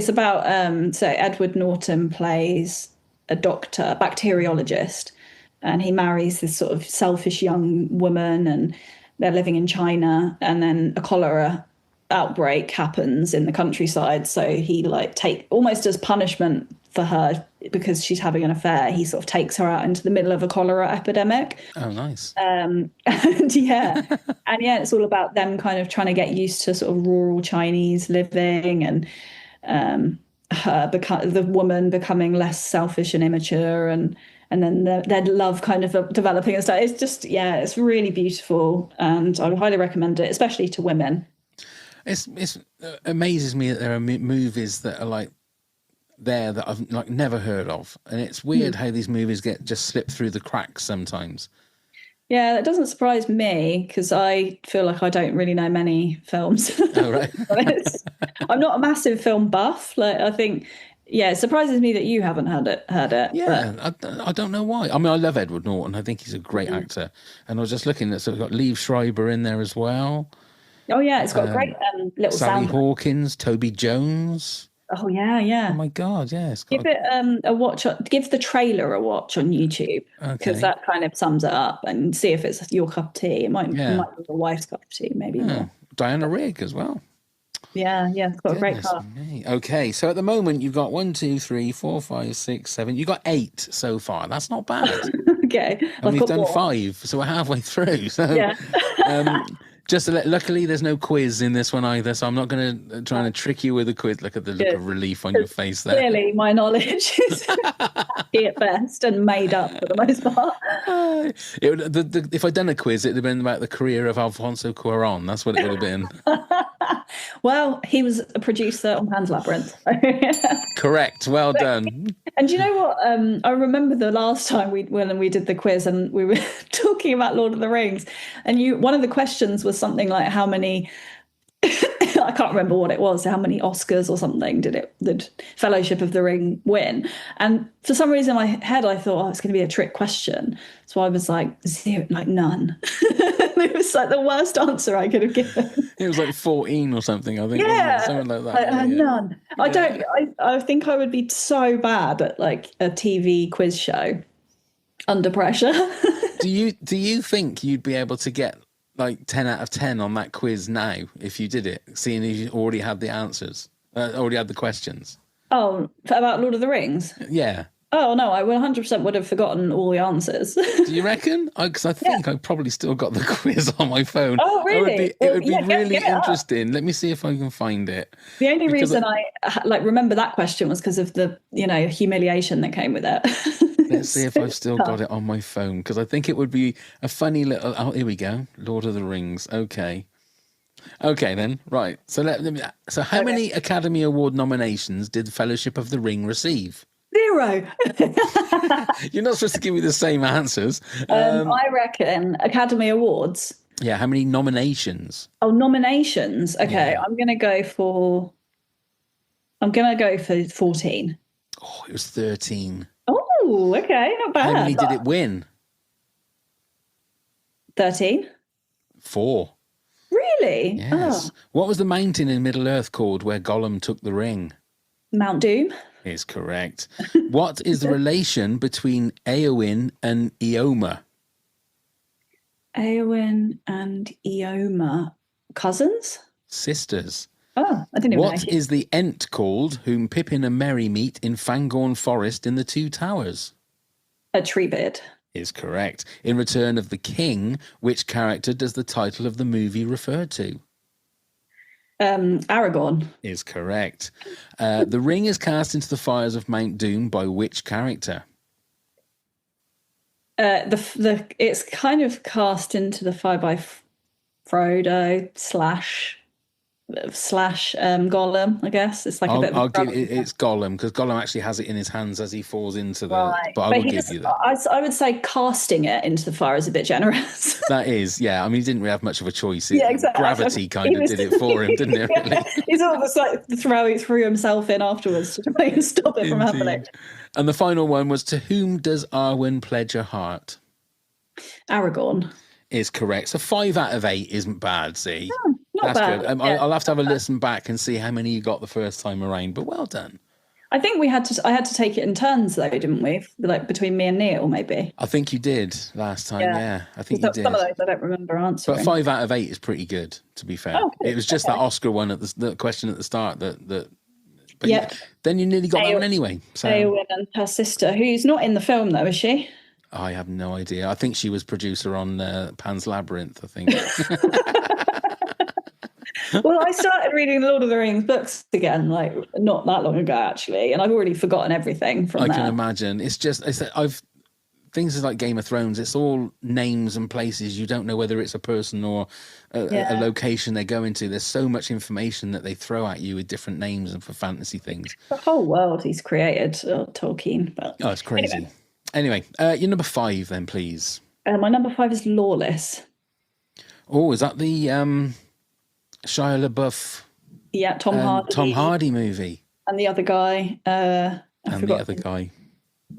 about so Edward Norton plays a doctor, a bacteriologist, and he marries this sort of selfish young woman, and they're living in China, and then a cholera outbreak happens in the countryside, so he almost as punishment for her because she's having an affair, he sort of takes her out into the middle of a cholera epidemic. Oh, nice. And it's all about them kind of trying to get used to sort of rural Chinese living, and the woman becoming less selfish and immature, and then their love kind of developing and stuff. It's just, it's really beautiful, and I would highly recommend it, especially to women. It amazes me that there are movies that are like there that I've like never heard of, and it's weird how these movies get just slipped through the cracks sometimes. Yeah, that doesn't surprise me because I feel like I don't really know many films. Oh, right. I'm not a massive film buff. Like I think, it surprises me that you haven't heard it. Yeah, I don't know why. I mean, I love Edward Norton. I think he's a great actor. And I was just looking at, so we've got Liev Schreiber in there as well. Oh yeah, it's got a great little Sally sound. Hawkins, Toby Jones. Oh yeah. Oh my God, yeah. Give it a watch. Give the trailer a watch on YouTube because that kind of sums it up, and see if it's your cup of tea. It might be your wife's cup of tea, maybe not. Diana Rigg as well. Yeah, it's got a great cast. Okay, so at the moment you've got 1, 2, 3, 4, 5, 6, 7. You've got 8 so far. That's not bad. Okay, and we've done 5, so we're halfway through. So yeah. Luckily, there's no quiz in this one either, so I'm not going to try and trick you with a quiz. Look at the look of relief on your face there. Clearly, my knowledge is happy at best and made up for the most part. If I'd done a quiz, it'd have been about the career of Alfonso Cuarón. That's what it would have been. Well, he was a producer on Pan's Labyrinth. Correct. Well done. And do you know what? I remember the last time when we did the quiz and we were talking about Lord of the Rings, and one of the questions was something like how many I can't remember what it was, how many Oscars or something did Fellowship of the Ring win? And for some reason in my head I thought, it's going to be a trick question. So I was like, 0, like none. It was like the worst answer I could have given. It was like 14 or something, I think. Yeah, something like that. None. Yeah. I think I would be so bad at like a TV quiz show under pressure. Do you think you'd be able to get like 10 out of 10 on that quiz now if you did it, seeing as you already had the answers, already had the questions? Oh, about Lord of the Rings? Yeah. Oh, no, I 100% would have forgotten all the answers. Do you reckon? Because I think I've probably still got the quiz on my phone. Oh, really? It would be really interesting. Let me see if I can find it. The only reason I remember that question was because of the, humiliation that came with it. Let's see if I've still got it on my phone, because I think it would be a funny little... Oh, here we go. Lord of the Rings. Okay then. Right. So how many Academy Award nominations did Fellowship of the Ring receive? 0. You're not supposed to give me the same answers. I reckon Academy Awards. Yeah, how many nominations? Oh, nominations. Okay, yeah. I'm going to go for 14. Oh, it was 13. Oh, okay, not bad. How many did it win? 13. 4. Really? Yes. Oh. What was the mountain in Middle-earth called where Gollum took the ring? Mount Doom. Is correct. What is the relation between Éowyn and Eoma? Éowyn and Eoma. Cousins? Sisters. Oh, I didn't even know. What is the Ent called whom Pippin and Merry meet in Fangorn Forest in the Two Towers? A Treebird. Is correct. In Return of the King, which character does the title of the movie refer to? Aragorn. Is correct. The ring is cast into the fires of Mount Doom by which character? It's kind of cast into the fire by Frodo / slash Gollum, I guess. It's like a bit of I'll give it, it's Gollum, because Gollum actually has it in his hands as he falls into the. right. But I will give you that. I would say casting it into the fire is a bit generous. That is, yeah. I mean, he didn't really have much of a choice. Yeah, exactly. Gravity kind of did it for him, didn't it? Really? He's almost like threw himself in afterwards to try and stop it from happening. And the final one was, to whom does Arwen pledge her heart? Aragorn. Is correct. So 5 out of 8 isn't bad, see? Not That's bad. good. Yeah. I'll have to have a listen back and see how many you got the first time around, but well done. I think I had to take it in turns though, didn't we? Like between me and Neil, maybe. I think you did last time, yeah. I think you did. Some of those I don't remember answering. But 5 out of 8 is pretty good, to be fair. Oh, it was just that Oscar one at the question at the start that but yep. Then you nearly got that one anyway. So Eowyn and her sister, who's not in the film though, is she? I have no idea. I think she was producer on Pan's Labyrinth, I think. Well, I started reading the Lord of the Rings books again, like not that long ago, actually, and I've already forgotten everything from that. I can imagine. Things like Game of Thrones, it's all names and places. You don't know whether it's a person or a location they go into. There's so much information that they throw at you with different names and for fantasy things. The whole world he's created, Tolkien. But oh, it's crazy. Anyway, your number 5 then, please. My number 5 is Lawless. Oh, is that the Shia LaBeouf? Yeah, Tom Hardy movie. And the other guy.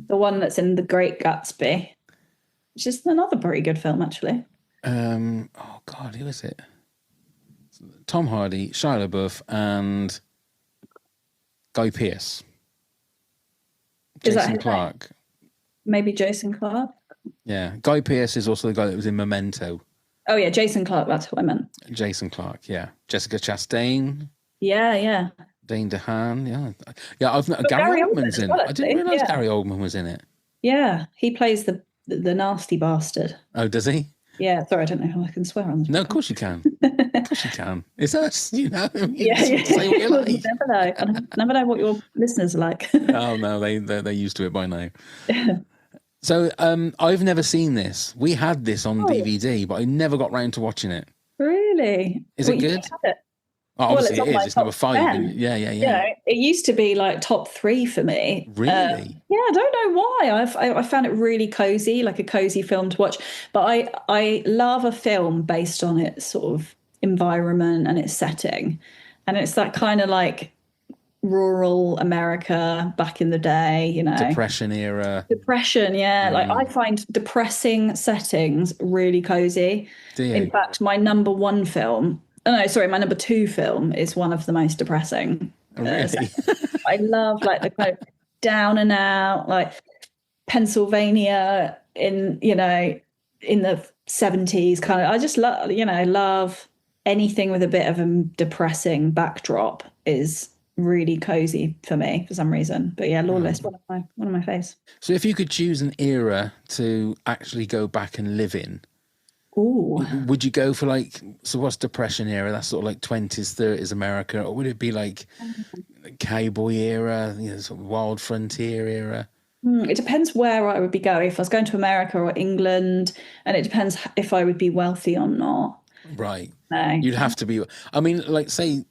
The one that's in The Great Gatsby, which is another very good film, actually. Oh, God, who is it? Tom Hardy, Shia LaBeouf, and Guy Pearce. Jason Clarke. Maybe Jason Clarke? Yeah. Guy Pearce is also the guy that was in Memento. Oh, yeah, Jason Clarke, that's what I meant. Jason Clarke, yeah. Jessica Chastain. Yeah. Dane DeHaan, yeah. Yeah, I've not. Gary Oldman's in it. I didn't realise Gary Oldman was in it. Yeah, he plays the nasty bastard. Oh, does he? Yeah, sorry, I don't know how I can swear on this. No, of course you can. Of course you can. It's us, you know. Yeah. Say what you like. You never know. I never know what your listeners are like. Oh, no, they're used to it by now. So I've never seen this. We had this on DVD, but I never got round to watching it. Really? Is it good? Oh, obviously it is. It's number 5. Yeah. It used to be like top 3 for me. Really? I don't know why. I found it really cozy, like a cozy film to watch. But I love a film based on its sort of environment and its setting. And it's that kind of like rural America back in the day, you know. Depression era. Depression, yeah. Like I find depressing settings really cozy. Do you? In fact, my number 2 film is one of the most depressing. Really? I love like the kind of down and out, like Pennsylvania in the 70s kind of. I just love anything with a bit of a depressing backdrop is really cozy for me for some reason. But yeah, Lawless, one of my faves. So if you could choose an era to actually go back and live in, ooh, would you go for what's Depression era? That's sort of like 20s, 30s America, or would it be like cowboy era, sort of wild frontier era? It depends where I would be going. If I was going to America or England, and it depends if I would be wealthy or not. Right. No. You'd have to be. I mean, like say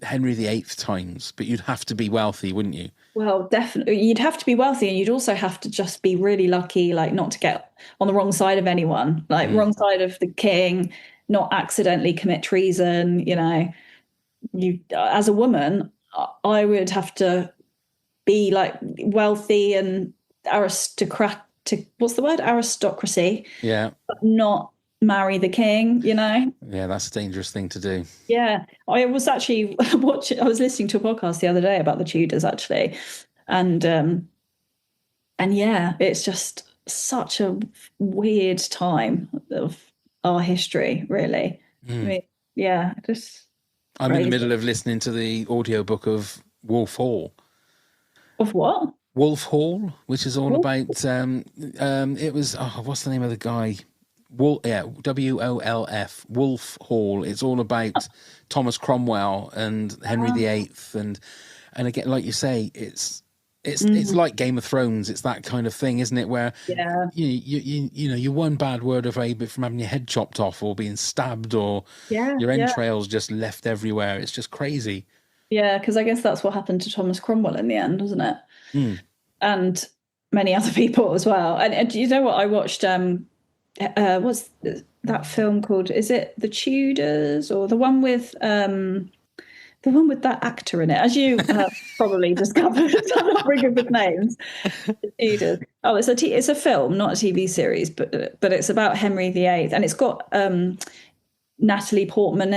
Henry VIII times, but you'd have to be wealthy, wouldn't you? Well, definitely. You'd have to be wealthy, and you'd also have to just be really lucky, like not to get on the wrong side of anyone, like wrong side of the king, not accidentally commit treason. You, as a woman, I would have to be like wealthy and aristocratic. What's the word? Aristocracy. Yeah. But not marry the king, Yeah, that's a dangerous thing to do. Yeah. I was actually I was listening to a podcast the other day about the Tudors actually. And yeah, it's just such a weird time of our history, really. I mean, yeah, just I'm in the middle of listening to the audiobook of Wolf Hall. Of what? Wolf Hall, which is all about it was what's the name of the guy? WOLF, Wolf Hall. It's all about Thomas Cromwell and Henry VIII, and again, like you say, it's It's like Game of Thrones. It's that kind of thing, isn't it? Where you're one bad word away from having your head chopped off or being stabbed or your entrails just left everywhere. It's just crazy. Yeah, because I guess that's what happened to Thomas Cromwell in the end, wasn't it? And many other people as well. And you know what? I watched what's that film called? Is it The Tudors or the one with that actor in it? As you have probably discovered, I'm not very good with names. The Tudors. Oh, it's a film, not a TV series, but it's about Henry VIII, and it's got Natalie Portman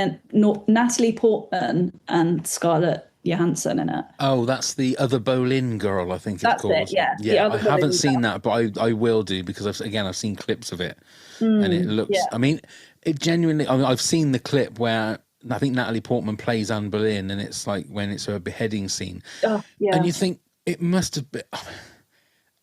and Scarlett Johansson in it. Oh, that's the Other Boleyn Girl, I think it's called. It, yeah. I haven't seen that, but I will do, because I've seen clips of it, and it looks. I mean, it genuinely. I mean, I've seen the clip where I think Natalie Portman plays Anne Boleyn, and it's like when it's her beheading scene, and you think it must have been.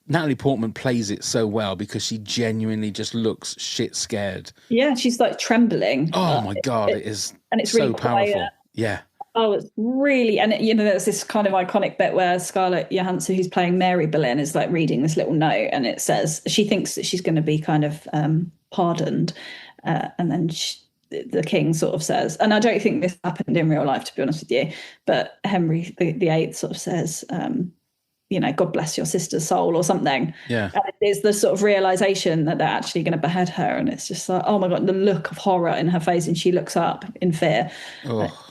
Natalie Portman plays it so well because she genuinely just looks shit scared. Yeah, she's like trembling. Oh my God, it is, and it's so really powerful. Quiet. Yeah. Oh, it's really, and there's this kind of iconic bit where Scarlett Johansson, who's playing Mary Boleyn, is like reading this little note, and it says she thinks that she's going to be kind of pardoned, and then the king sort of says, and I don't think this happened in real life, to be honest with you, but Henry VIII sort of says, God bless your sister's soul or something. Yeah. And it's the sort of realization that they're actually going to behead her. And it's just like, oh my God, the look of horror in her face. And she looks up in fear.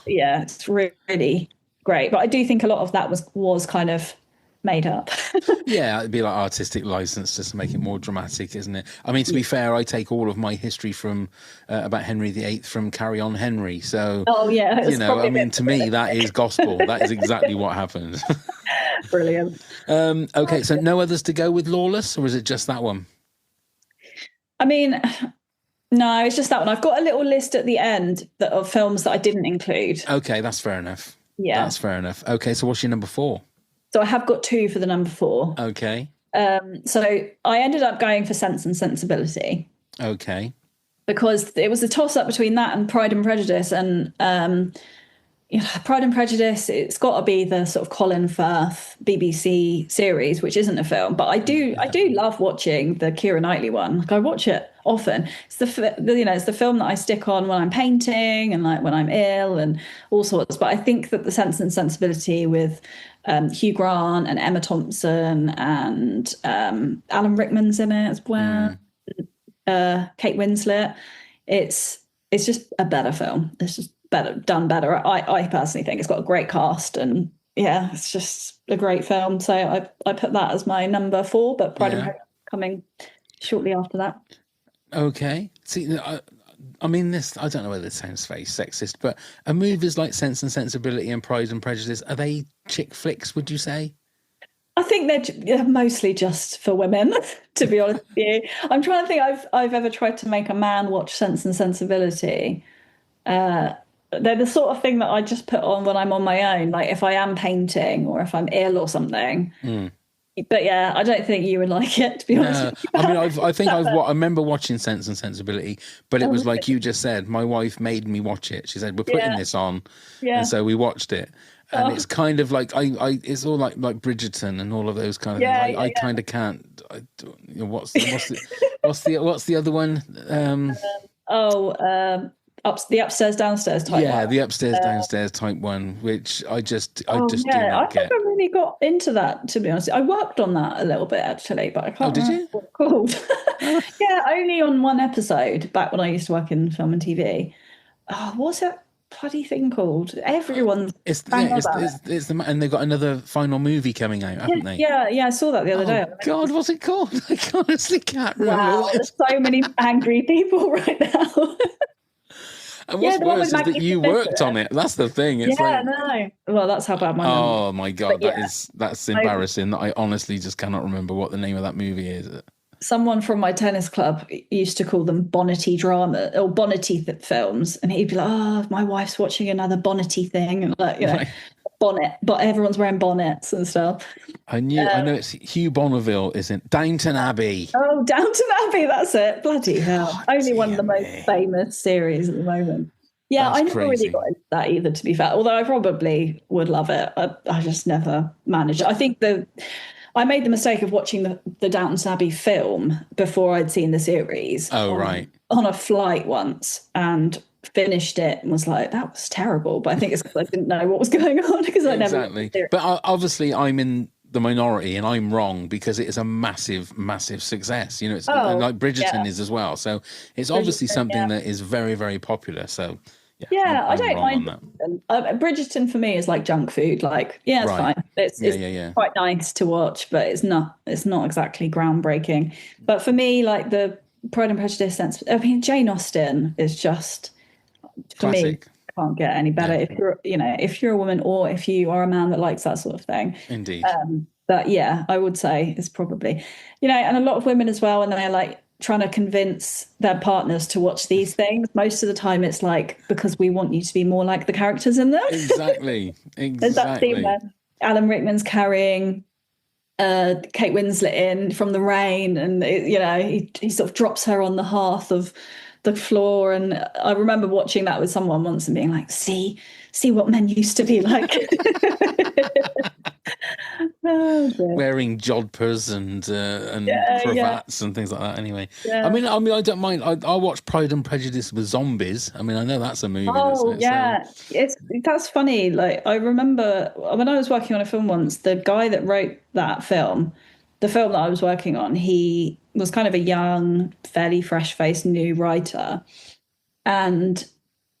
It's really great. But I do think a lot of that was kind of made up. Yeah, it'd be like artistic license just to make it more dramatic, isn't it? I mean, to be fair, I take all of my history from about Henry VIII from Carry On Henry. So, I mean, to me, that is gospel. That is exactly what happened. Brilliant. Okay, so no others to go with Lawless, or is it just that one? I mean, no, it's just that one. I've got a little list at the end of films that I didn't include. Okay, that's fair enough. Yeah. That's fair enough. Okay, so what's your number 4? So I have got 2 for the number 4. Okay. So I ended up going for Sense and Sensibility. Okay. Because it was a toss-up between that and Pride and Prejudice. And Pride and Prejudice, it's got to be the sort of Colin Firth BBC series, which isn't a film. But I do love watching the Keira Knightley one. Like, I watch it often. It's the film that I stick on when I'm painting and like when I'm ill and all sorts. But I think that the Sense and Sensibility with Hugh Grant and Emma Thompson and Alan Rickman's in it as well. Kate Winslet. It's just a better film. It's just done better. I personally think it's got a great cast, and it's just a great film. So I put that as my number 4, but Pride and Prejudice coming shortly after that. Okay. See, I mean, I don't know whether this sounds very sexist, but are movies like Sense and Sensibility and Pride and Prejudice, are they chick flicks, would you say? I think they're mostly just for women, to be honest with you. I'm trying to think I've ever tried to make a man watch Sense and Sensibility. They're the sort of thing that I just put on when I'm on my own, like if I am painting or if I'm ill or something. But yeah, I don't think you would like it, to be honest. I mean, I remember watching Sense and Sensibility, but it was like you just said, my wife made me watch it. She said, we're putting this on. Yeah. And so we watched it. And it's kind of like, it's all like Bridgerton and all of those kind of things. I kind of can't. What's the other one? The upstairs downstairs type. Yeah, one. The upstairs downstairs type one, which I just do not get. I never really got into that, to be honest. I worked on that a little bit actually, but I can't remember what it's called. Yeah, only on one episode back when I used to work in film and TV. Oh, what's that bloody thing called? Everyone's and they've got another final movie coming out, haven't they? Yeah, I saw that the other day. God, what's it called? I honestly can't remember. Wow, there's so many angry people right now. And what's worse is that you worked on it. That's the thing. It's no. Well, that's how bad my mum. Oh my God, that's embarrassing. That I honestly just cannot remember what the name of that movie is. Someone from my tennis club used to call them Bonnety drama or Bonnety films, and he'd be like, "Oh, my wife's watching another Bonnety thing," and like, bonnet, but everyone's wearing bonnets and stuff. I know it's Hugh Bonneville, isn't Downton Abbey? Oh, Downton Abbey, that's it. Bloody hell! Only one of the most famous series at the moment. Yeah, That's I never really crazy. got into that either, to be fair. Although I probably would love it, I just never managed. I think I made the mistake of watching the Downton Abbey film before I'd seen the series Oh, right. on a flight once and finished it and was like, that was terrible. But I think it's because I didn't know what was going on because I never watched the Exactly. series. But obviously, I'm in the minority and I'm wrong because it is a massive, massive success. You know, it's and Oh, like Bridgerton yeah. is as well. So it's obviously Bridgerton, something yeah. that is very, very popular. So yeah, Yeah, I I'm don't wrong on mind that. Bridgerton. Bridgerton for me is like junk food. Like, yeah, it's Right. fine. It's Yeah, it's yeah, yeah. quite nice to watch, but it's not exactly groundbreaking. But for me, like the Pride and Prejudice sense, I mean, Jane Austen is just for me Classic. can't get any better Yeah, if you're a woman or if you are a man that likes that sort of thing. indeed. But yeah, I would say it's probably, and a lot of women as well, and they're like trying to convince their partners to watch these things. Most of the time, it's like because we want you to be more like the characters in them. Exactly. There's that scene Exactly. where Alan Rickman's carrying Kate Winslet in from the rain, and he sort of drops her on the hearth of the floor. And I remember watching that with someone once and being like, see what men used to be like. Oh, dear. Wearing jodhpurs and Yeah, yeah, cravats and things like that. Anyway, I yeah. mean, I don't mind. I watch Pride and Prejudice with zombies. I mean, I know that's a movie, isn't Oh, it? So yeah. That's funny. Like I remember when I was working on a film once, the guy that wrote that film, the film that I was working on, he was kind of a young, fairly fresh-faced new writer. And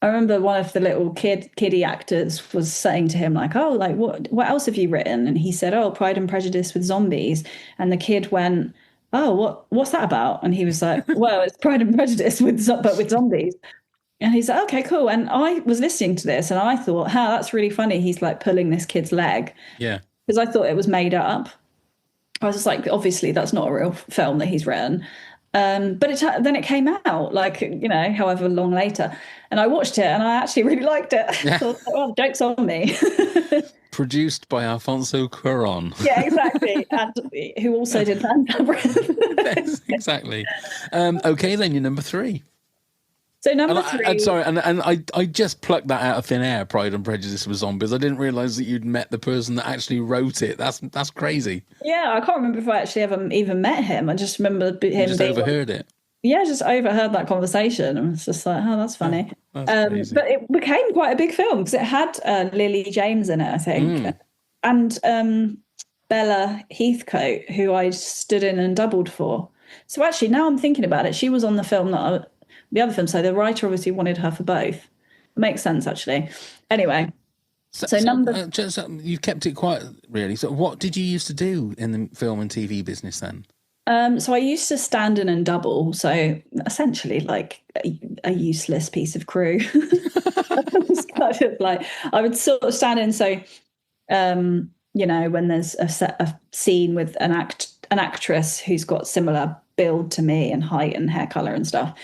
I remember one of the little kiddie actors was saying to him, like, oh, like what else have you written? And he said, oh, Pride and Prejudice with zombies. And the kid went, oh, what's that about? And he was like, well, it's Pride and Prejudice but with zombies. And he's like, okay, cool. And I was listening to this and I thought, how that's really funny. He's like pulling this kid's leg yeah. because I thought it was made up. I was just like, obviously, that's not a real film that he's written. But then it came out like, however long later. And I watched it and I actually really liked it. Yeah. So I was like, well, joke's on me. Produced by Alfonso Cuarón. Yeah, exactly. And who also did Van Yes, exactly. Okay, then you're number three. So And number I'm three. sorry, and I just plucked that out of thin air. Pride and Prejudice with zombies. I didn't realise that you'd met the person that actually wrote it. That's crazy. Yeah, I can't remember if I actually ever even met him. I just remember You him just being overheard it. yeah, just overheard that conversation and was just like, oh, that's funny. That's crazy. But it became quite a big film because it had Lily James in it, I think, and Bella Heathcote, who I stood in and doubled for. So actually, now I'm thinking about it, she was on the film the other film. So the writer obviously wanted her for both. It makes sense, actually. Anyway, so number. You kept it quiet, really. So, what did you used to do in the film and TV business then? So I used to stand in and double. So essentially, like a useless piece of crew. It's kind of like I would sort of stand in. So, when there's a scene with an actress who's got similar build to me and height and hair color and stuff,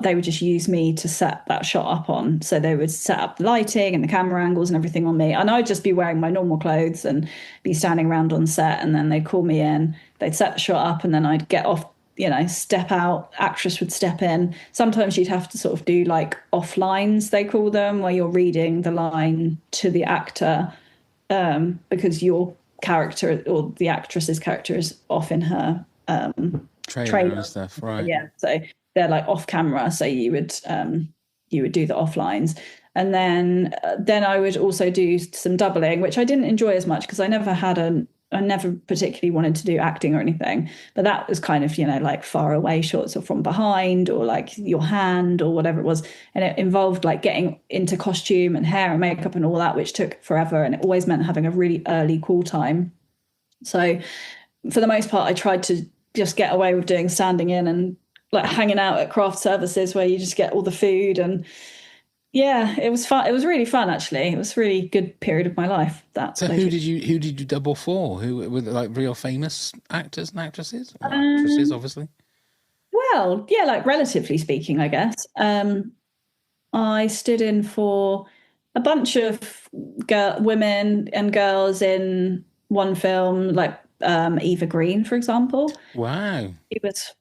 they would just use me to set that shot up on. So they would set up the lighting and the camera angles and everything on me. And I'd just be wearing my normal clothes and be standing around on set. And then they'd call me in, they'd set the shot up, and then I'd get off, step out, actress would step in. Sometimes you'd have to sort of do like off lines, they call them, where you're reading the line to the actor because your character or the actress's character is off in her Trailer and stuff, right? yeah, so they're like off camera, so you would do the offlines, and then I would also do some doubling, which I didn't enjoy as much because I never particularly wanted to do acting or anything, but that was kind of like far away shots or from behind or like your hand or whatever it was, and it involved like getting into costume and hair and makeup and all that, which took forever, and it always meant having a really early call time. So for the most part I tried to just get away with doing standing in and like hanging out at craft services where you just get all the food. And yeah, it was fun. It was really fun, actually. It was a really good period of my life. So who did you double for? Who were like real famous actors and actresses? Or actresses, obviously. Well, yeah, like relatively speaking, I guess. I stood in for a bunch of women and girls in one film, like Eva Green, for example. Wow.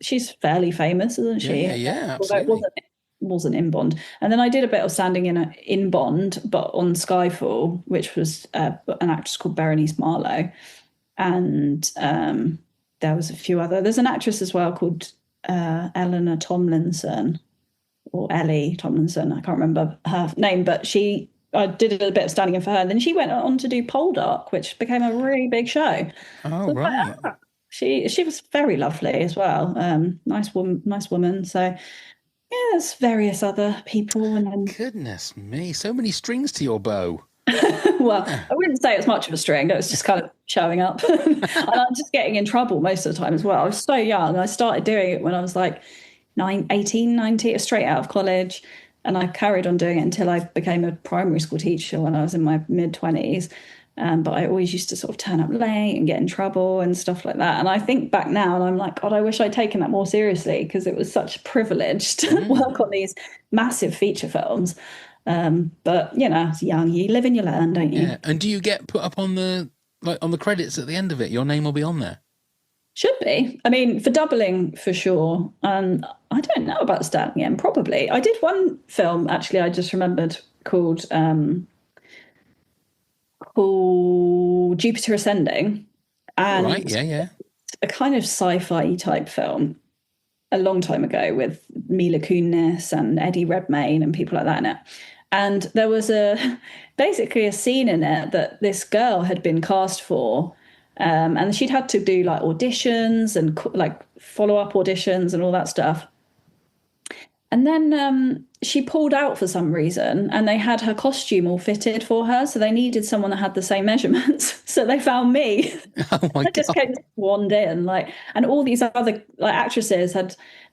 She's fairly famous, isn't she? Yeah, Although it absolutely. wasn't in Bond. And then I did a bit of standing in Bond, but on Skyfall, which was an actress called Berenice Marlowe. And there was a few other. There's an actress as well called Eleanor Tomlinson, or Ellie Tomlinson. I can't remember her name, but I did a bit of standing in for her. And then she went on to do Poldark, which became a really big show. Oh, right. She was very lovely as well. Nice woman. So yeah, there's various other people. And then Goodness me, so many strings to your bow. well, I wouldn't say it's much of a string. It was just kind of showing up. And I'm just getting in trouble most of the time as well. I was so young. I started doing it when I was like 18, 19, straight out of college. And I carried on doing it until I became a primary school teacher when I was in my mid-20s. But I always used to sort of turn up late and get in trouble and stuff like that. And I think back now and I'm like, God, I wish I'd taken that more seriously, because it was such a privilege to work on these massive feature films. But you know, as young, you live and you learn, don't you? Yeah. And do you get put up on the credits at the end of it? Your name will be on there. Should be. I mean, for doubling for sure. And I don't know about standing in. Probably. I did one film actually. I just remembered called Jupiter Ascending, and right, yeah, a kind of sci-fi type film a long time ago with Mila Kunis and Eddie Redmayne and people like that in it. And there was basically a scene in it that this girl had been cast for, and she'd had to do like auditions and like follow-up auditions and all that stuff. And then she pulled out for some reason, and they had her costume all fitted for her. So they needed someone that had the same measurements. So they found me. Oh my God. I just came swaned in, and all these other actresses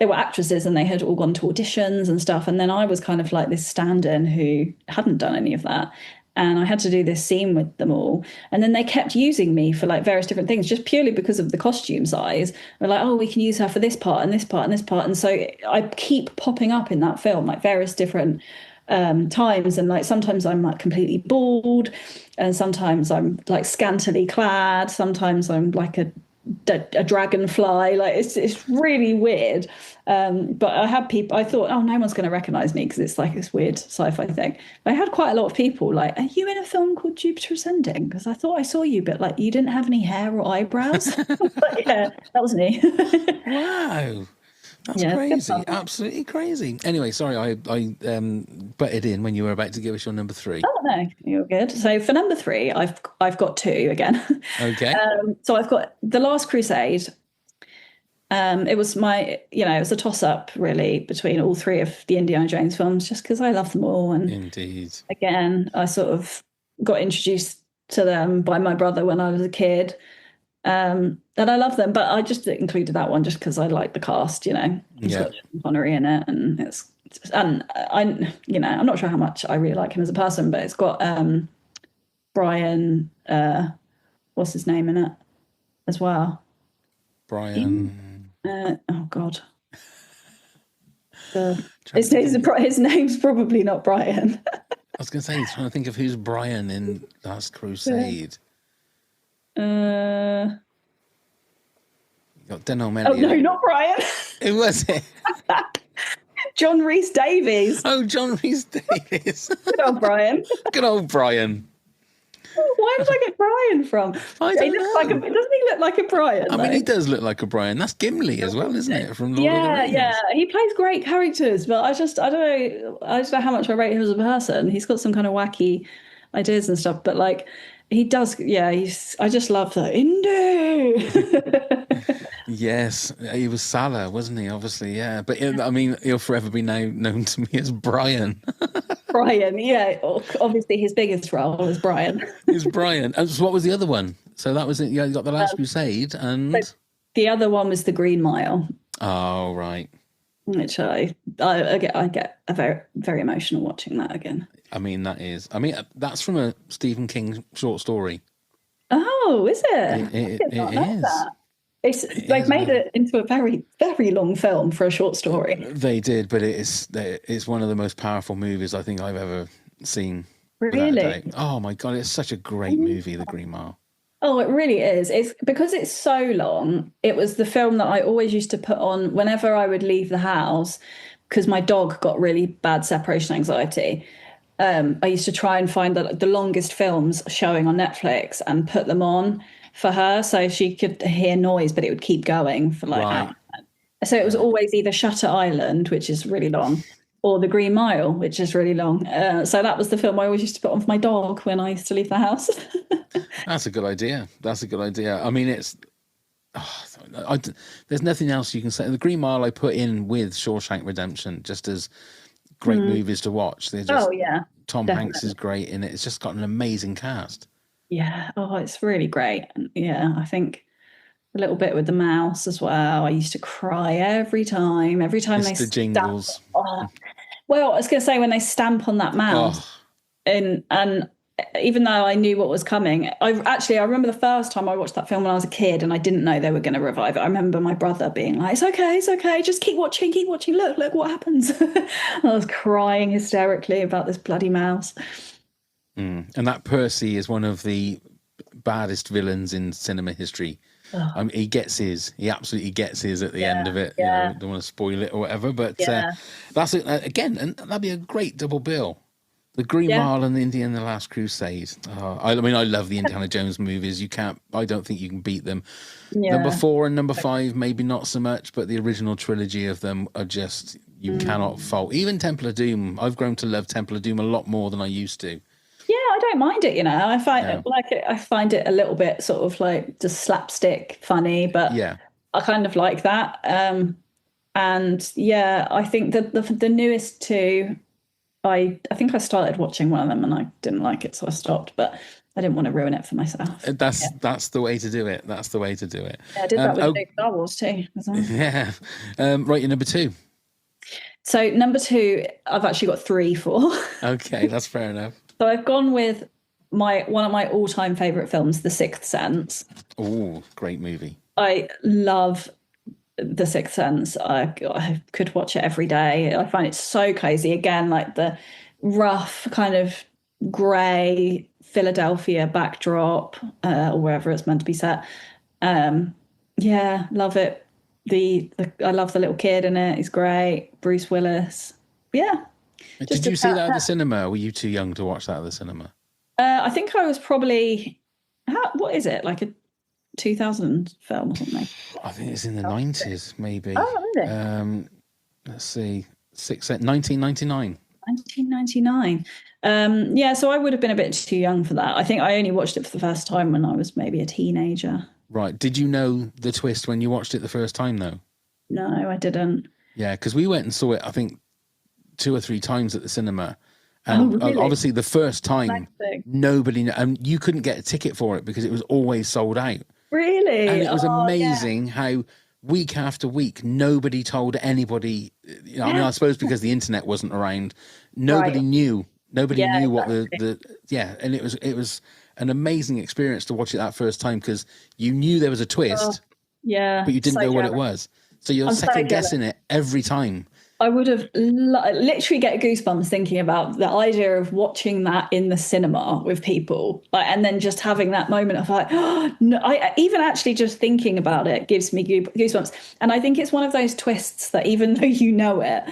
they were actresses and they had all gone to auditions and stuff. And then I was kind of like this stand-in who hadn't done any of that. And I had to do this scene with them all. And then they kept using me for like various different things, just purely because of the costume size. They're like, oh, we can use her for this part and this part and this part. And so I keep popping up in that film, like various different times. And like sometimes I'm like completely bald, and sometimes I'm like scantily clad. Sometimes I'm like a dragonfly. Like it's really weird. But I had people, I thought, oh, no one's going to recognize me because it's like this weird sci-fi thing. But I had quite a lot of people like, are you in a film called Jupiter Ascending? Because I thought I saw you, but like you didn't have any hair or eyebrows. But yeah, that was me. Wow. That's crazy. Absolutely crazy. Anyway, sorry, I butted in when you were about to give us your number 3. Oh no, you're good. So for number 3, I've got 2 again. Okay. So I've got The Last Crusade. It was it was a toss-up really between all 3 of the Indiana Jones films, just because I love them all. And indeed, again, I sort of got introduced to them by my brother when I was a kid. And I love them, but I just included that one just because I like the cast, It's got Sean Connery in it, and I'm not sure how much I really like him as a person, but it's got Brian, what's his name in it as well? Brian. Oh God. His name's probably not Brian. I was going to say, trying to think of who's Brian in Last Crusade. You got Denholm Elliott. Oh no, not Brian. Who was it? John Rhys Davies. Oh, John Rhys Davies. Good old Brian. Good old Brian. Where did I get Brian from? I don't know. Doesn't he look like a Brian? I mean, he does look like a Brian. That's Gimli as well, isn't it? From Lord of the Rings. Yeah. He plays great characters, but I don't know how much I rate him as a person. He's got some kind of wacky ideas and stuff, but like he does. Yeah, I just love the indie. Yes, he was Salah, wasn't he? Obviously, yeah. But I mean, he'll forever be now known to me as Brian. Brian, yeah. Obviously, his biggest role is Brian. Is Brian. And so what was the other one? So that was it. Yeah, you got The Last Crusade, and the other one was The Green Mile. Oh, right. Which I get a very, very emotional watching that again. I mean, that's from a Stephen King short story. Oh, is it? It is. That. They've made it into a very, very long film for a short story. They did, but it's one of the most powerful movies I think I've ever seen. Really? Oh my God, it's such a great movie, The Green Mile. Oh, it really is. It's because it's so long. It was the film that I always used to put on whenever I would leave the house, because my dog got really bad separation anxiety. I used to try and find the longest films showing on Netflix and put them on for her so she could hear noise, but it would keep going for like Right. hours. So it was always either Shutter Island, which is really long, or The Green Mile, which is really long. So that was the film I always used to put on for my dog when I used to leave the house. That's a good idea. I mean, there's nothing else you can say. The Green Mile I put in with Shawshank Redemption just as great movies to watch. Tom definitely. Hanks is great in it. It's just got an amazing cast. Yeah. Oh, it's really great. And yeah, I think a little bit with the mouse as well. I used to cry every time they Mr. Jingles. Well, I was going to say when they stamp on that mouse, and even though I knew what was coming, I remember the first time I watched that film when I was a kid, and I didn't know they were going to revive it. I remember my brother being like, it's okay, just keep watching, look what happens. I was crying hysterically about this bloody mouse. And that Percy is one of the baddest villains in cinema history. He absolutely gets his at the end of it. Yeah. Don't want to spoil it or whatever, but that's it again, and that'd be a great double bill. The Green Mile and the Indiana and the Last Crusade. I mean, I love the Indiana Jones movies. I don't think you can beat them. Number 4 and number 5, maybe not so much, but the original trilogy of them are just, you cannot fault. Even Temple of Doom. I've grown to love Temple of Doom a lot more than I used to. Yeah, I don't mind it, I find I find it a little bit sort of like just slapstick funny, but I kind of like that. And yeah, I think that the newest two, I think I started watching one of them and I didn't like it, so I stopped, but I didn't want to ruin it for myself. That's the way to do it. That's the way to do it. Yeah, I did that with the new Star Wars too. Yeah. Right, your number 2. So number 2, I've actually got 3 for. Okay, that's fair enough. So I've gone with one of my all-time favourite films, The Sixth Sense. Oh, great movie. I love The Sixth Sense. I could watch it every day. I find it so cozy. Again, like the rough kind of grey Philadelphia backdrop, or wherever it's meant to be set. Yeah, love it. I love the little kid in it. He's great. Bruce Willis. Yeah. Did you see that at the cinema? Or were you too young to watch that at the cinema? I think I was probably, what is it, like a 2000 film or something? I think it's in the 90s, maybe. Oh, really? Let's see, 1999. 1999. Yeah, so I would have been a bit too young for that. I think I only watched it for the first time when I was maybe a teenager. Right. Did you know the twist when you watched it the first time, though? No, I didn't. Yeah, because we went and saw it, I think, 2 or 3 times at the cinema. And really? Obviously the first time, nobody, and you couldn't get a ticket for it because it was always sold out. Really? And it was amazing how week after week, nobody told anybody, I mean, I suppose because the internet wasn't around, nobody knew. Nobody knew what and it was an amazing experience to watch it that first time because you knew there was a twist, but you didn't know what it was. So you're second guessing it every time. I would have literally get goosebumps thinking about the idea of watching that in the cinema with people, and then just having that moment of like, oh, no, even actually just thinking about it gives me goosebumps. And I think it's one of those twists that even though you know it,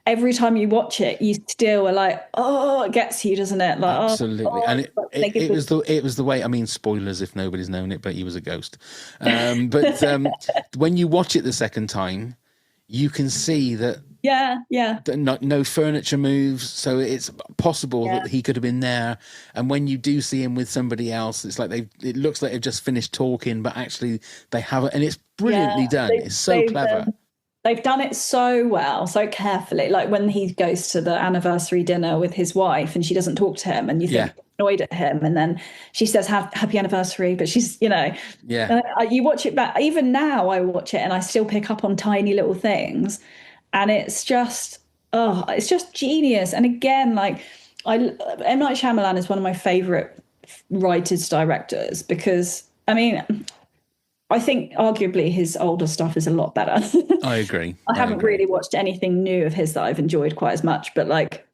every time you watch it, you still are like, oh, it gets you, doesn't it? Like, absolutely. And it was the way. I mean, spoilers if nobody's known it, but he was a ghost. But when you watch it the second time, you can see that. That no furniture moves, so it's possible that he could have been there. And when you do see him with somebody else, it's like it looks like they've just finished talking, but actually they haven't. And it's brilliantly done. It's so clever. They've done it so well, so carefully. Like when he goes to the anniversary dinner with his wife, and she doesn't talk to him, and you think annoyed at him, and then she says happy anniversary, but she's you watch it back. Even now, I watch it and I still pick up on tiny little things. And it's just genius. And again, like M. Night Shyamalan is one of my favourite writers, directors, because, I mean, I think arguably his older stuff is a lot better. I agree. I haven't really watched anything new of his that I've enjoyed quite as much, but like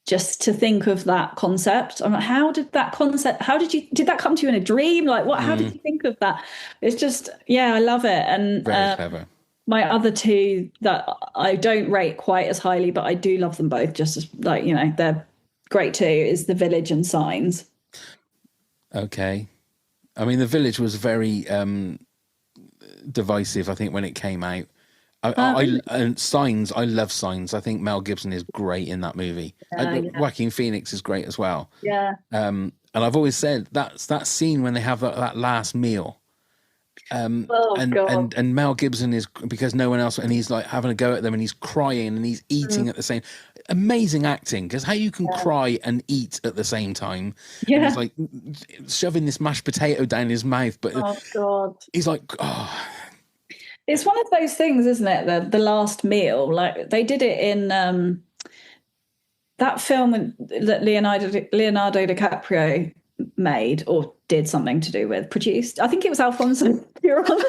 just to think of that concept, I'm like, did that come to you in a dream? Like how did you think of that? It's just, I love it. And very clever. my other two that I don't rate quite as highly, but I do love them both just as, like, they're great too, is The Village and Signs. Okay. I mean, The Village was very divisive, I think, when it came out. And Signs, I love Signs. I think Mel Gibson is great in that movie. Joaquin Phoenix is great as well. Yeah. And I've always said that's that scene when they have that last meal. And Mel Gibson is, because no one else, and he's like having a go at them and he's crying and he's eating at the same. Amazing acting, because how you can cry and eat at the same time. Yeah. And he's like shoving this mashed potato down his mouth, but oh god, he's like, oh. It's one of those things, isn't it? The last meal, like they did it in that film that Leonardo DiCaprio made, or did something to do with, produced. I think it was Alfonso Cuarón.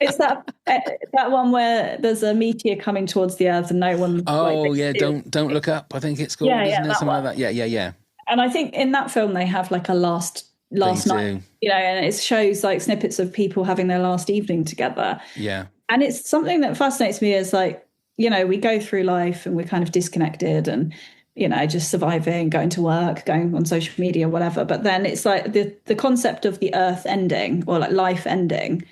It's that one where there's a meteor coming towards the Earth and no one. Oh yeah, don't look up. I think it's called, isn't it? Something like that. Yeah. And I think in that film they have like a last night, and it shows like snippets of people having their last evening together. Yeah. And it's something that fascinates me, is like, we go through life and we're kind of disconnected and, just surviving, going to work, going on social media, whatever. But then it's like the concept of the earth ending, or like life ending.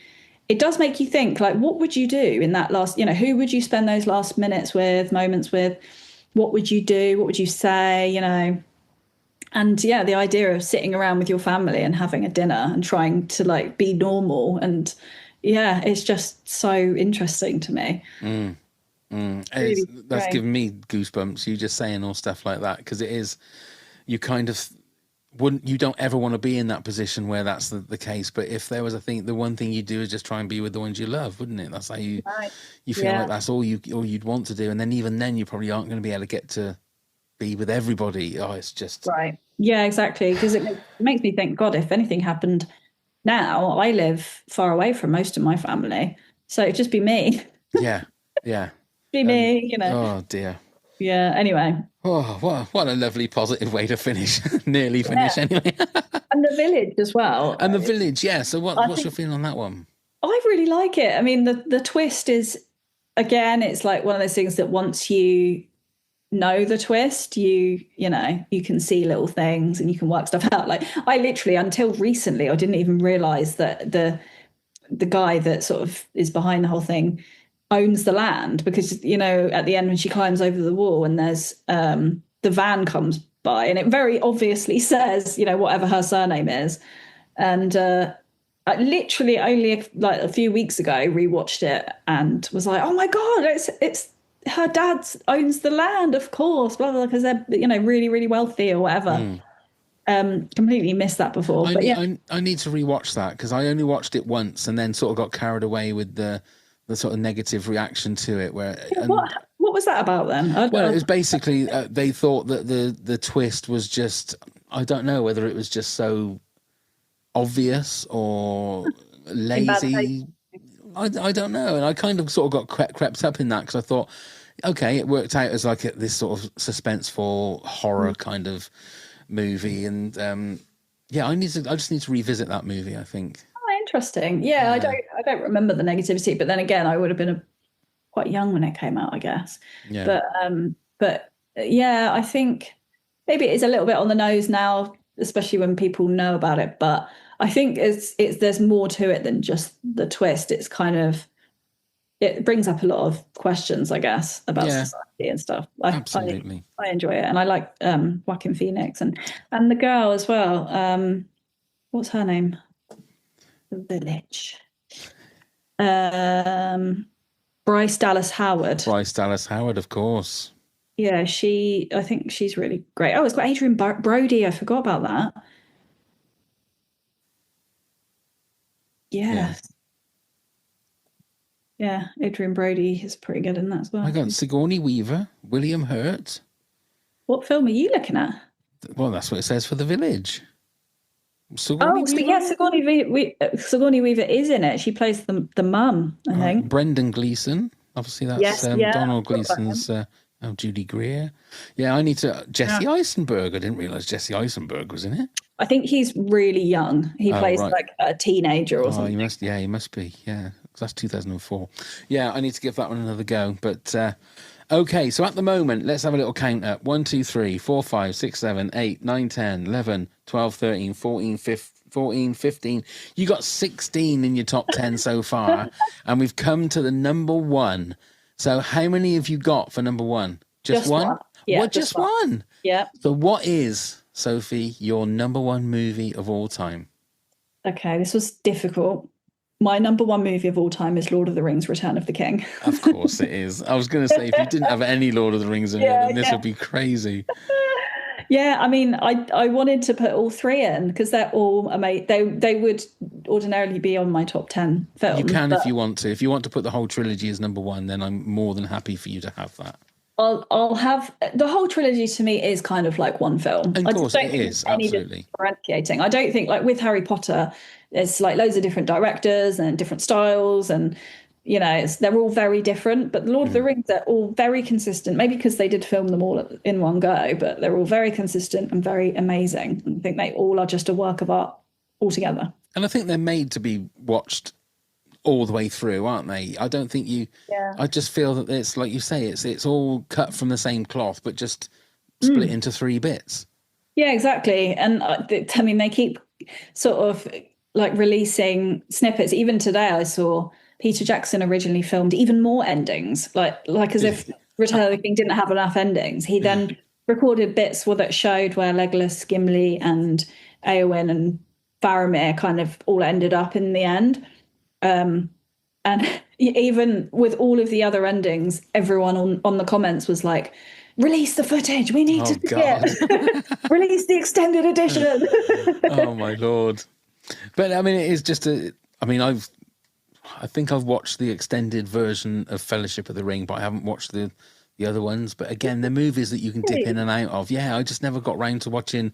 It does make you think, like, what would you do in that last, who would you spend those last moments with? What would you do? What would you say, And yeah, the idea of sitting around with your family and having a dinner and trying to like be normal, and yeah, it's just so interesting to me. That's giving me goosebumps, you just saying all stuff like that, because it is, you kind of you don't ever want to be in that position where that's the case. But if there was the one thing you do is just try and be with the ones you love, wouldn't it? That's how you feel like that's all you'd want to do. And then even then you probably aren't going to be able to get to be with everybody. Oh, it's just right. Yeah, exactly. Because it makes me think, God, if anything happened now, I live far away from most of my family, so it'd just be me. Yeah. Be me, Oh dear. Yeah. Anyway. Oh, what a lovely positive way to finish. Nearly finish anyway. And The Village as well. And The Village, yeah. So what's your feeling on that one? I really like it. I mean, the twist is, again, it's like one of those things that once you know the twist, you can see little things and you can work stuff out. Like, I literally, until recently, I didn't even realize that the guy that sort of is behind the whole thing owns the land, because at the end when she climbs over the wall and there's the van comes by and it very obviously says whatever her surname is. And I literally only like a few weeks ago rewatched it and was like, oh my god, it's her dad owns the land, of course, blah blah, because they're really really wealthy or whatever. Completely missed that before. I need to rewatch that, because I only watched it once and then sort of got carried away with the sort of negative reaction to it. What was that about then? It was basically they thought that the twist was just, I don't know whether it was just so obvious or lazy. I don't know, and I kind of sort of got crept up in that, because I thought, okay, it worked out as like this sort of suspenseful horror kind of movie, and I just need to revisit that movie, I think. Interesting. Yeah, I don't remember the negativity, but then again, I would have been quite young when it came out, I guess. Yeah. But yeah, I think maybe it is a little bit on the nose now, especially when people know about it. But I think there's more to it than just the twist. It's kind of, it brings up a lot of questions, I guess, about society and stuff. Absolutely. I enjoy it, and I like Joaquin Phoenix and the girl as well. What's her name? The Village. Bryce Dallas Howard. Bryce Dallas Howard, of course. Yeah, I think she's really great. Oh, it's got Adrian Brody. I forgot about that. Yeah, Adrian Brody is pretty good in that as well. I got Sigourney Weaver, William Hurt. What film are you looking at? Well, that's what it says for The Village. Sigourney Weaver is in it. She plays the mum, I think. Brendan Gleeson, obviously that's Donald Gleeson's Judy Greer. Yeah, I need to. Jesse Eisenberg. I didn't realize Jesse Eisenberg was in it. I think he's really young. He plays like a teenager or something. He must be. Yeah, That's 2004. Yeah, I need to give that one another go. But okay, so at the moment, let's have a little count up. 1, 2, 3, 4, 5, 6, 7, 8, 9, 10, 11, 12, 13, 14, 15. You got 16 in your top 10 so far, and we've come to the number one. So how many have you got for number one? Just one? Yeah, what? Just one? Yeah. So what is, Sophie, your number one movie of all time? Okay, this was difficult. My number one movie of all time is Lord of the Rings: Return of the King. Of course it is. I was going to say, if you didn't have any Lord of the Rings in it, then this would be crazy. Yeah, I mean, I wanted to put all three in because they're all amazing. They would ordinarily be on my top 10 films. You can if you want to. If you want to put the whole trilogy as number one, then I'm more than happy for you to have that. I'll have the whole trilogy. To me, is kind of like one film. Of course, it is absolutely differentiating. I don't think, like with Harry Potter, there's like loads of different directors and different styles, and you know, they're all very different. But the Lord of the Rings, they're all very consistent. Maybe because they did film them all in one go, but they're all very consistent and very amazing. And I think they all are just a work of art altogether. And I think they're made to be watched all the way through, aren't they? I don't think you. Yeah. I just feel that it's like you say, it's all cut from the same cloth, but just split into three bits. Yeah, exactly. And I mean, they keep sort of like releasing snippets. Even today, I saw Peter Jackson originally filmed even more endings, like as if Return of the King didn't have enough endings. He then recorded bits that showed where Legolas, Gimli, and Eowyn and Faramir kind of all ended up in the end. And even with all of the other endings, everyone on the comments was like, release the footage, we need to see it. Release the extended edition. Oh my Lord. But I mean, it is just I think I've watched the extended version of Fellowship of the Ring, but I haven't watched the other ones. But again, they're movies that you can dip in and out of. Yeah, I just never got round to watching.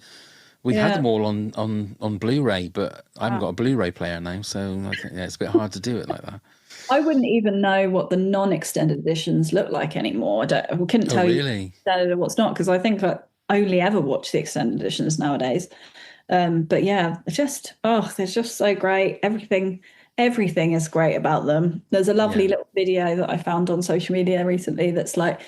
We had them all on Blu-ray, but I haven't got a Blu-ray player now, so I think it's a bit hard to do it like that. I wouldn't even know what the non-extended editions look like anymore. I couldn't tell you what's not, because I think I only ever watch the extended editions nowadays. But yeah, they're just so great. Everything is great about them. There's a lovely little video that I found on social media recently that's like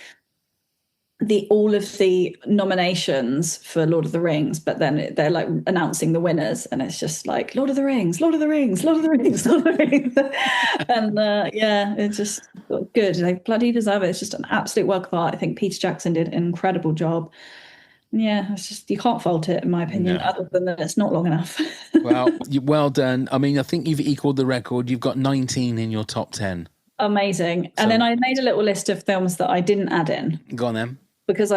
all of the nominations for Lord of the Rings, but then they're like announcing the winners, and it's just like Lord of the Rings, Lord of the Rings, Lord of the Rings, Lord of the Rings. And it's just good. They bloody deserve it. It's just an absolute work of art. I think Peter Jackson did an incredible job. Yeah, it's just, you can't fault it, in my opinion, other than that it's not long enough. Well done. I mean, I think you've equaled the record. You've got 19 in your top 10. Amazing. And then I made a little list of films that I didn't add in. Go on then. Because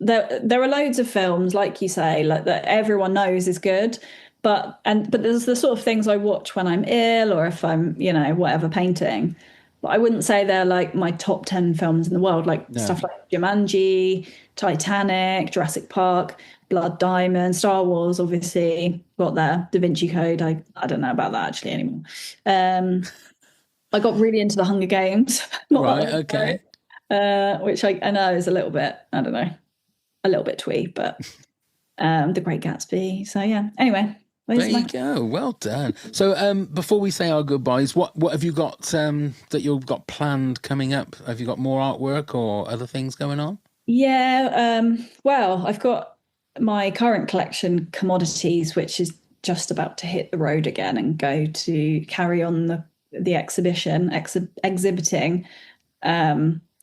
there are loads of films, like you say, like that everyone knows is good, but there's the sort of things I watch when I'm ill or if I'm, whatever, painting. But I wouldn't say they're like my top 10 films in the world, stuff like Jumanji, Titanic, Jurassic Park, Blood Diamond, Star Wars, obviously got there, Da Vinci Code. I don't know about that actually anymore. I got really into the Hunger Games. Right, okay. Which I know is a little bit, I don't know, a little bit twee, but The Great Gatsby. So yeah, anyway. There you go. Well done. So before we say our goodbyes, what have you got that you've got planned coming up? Have you got more artwork or other things going on? Yeah, well, I've got my current collection, Commodities, which is just about to hit the road again and go to carry on the exhibition, exhibiting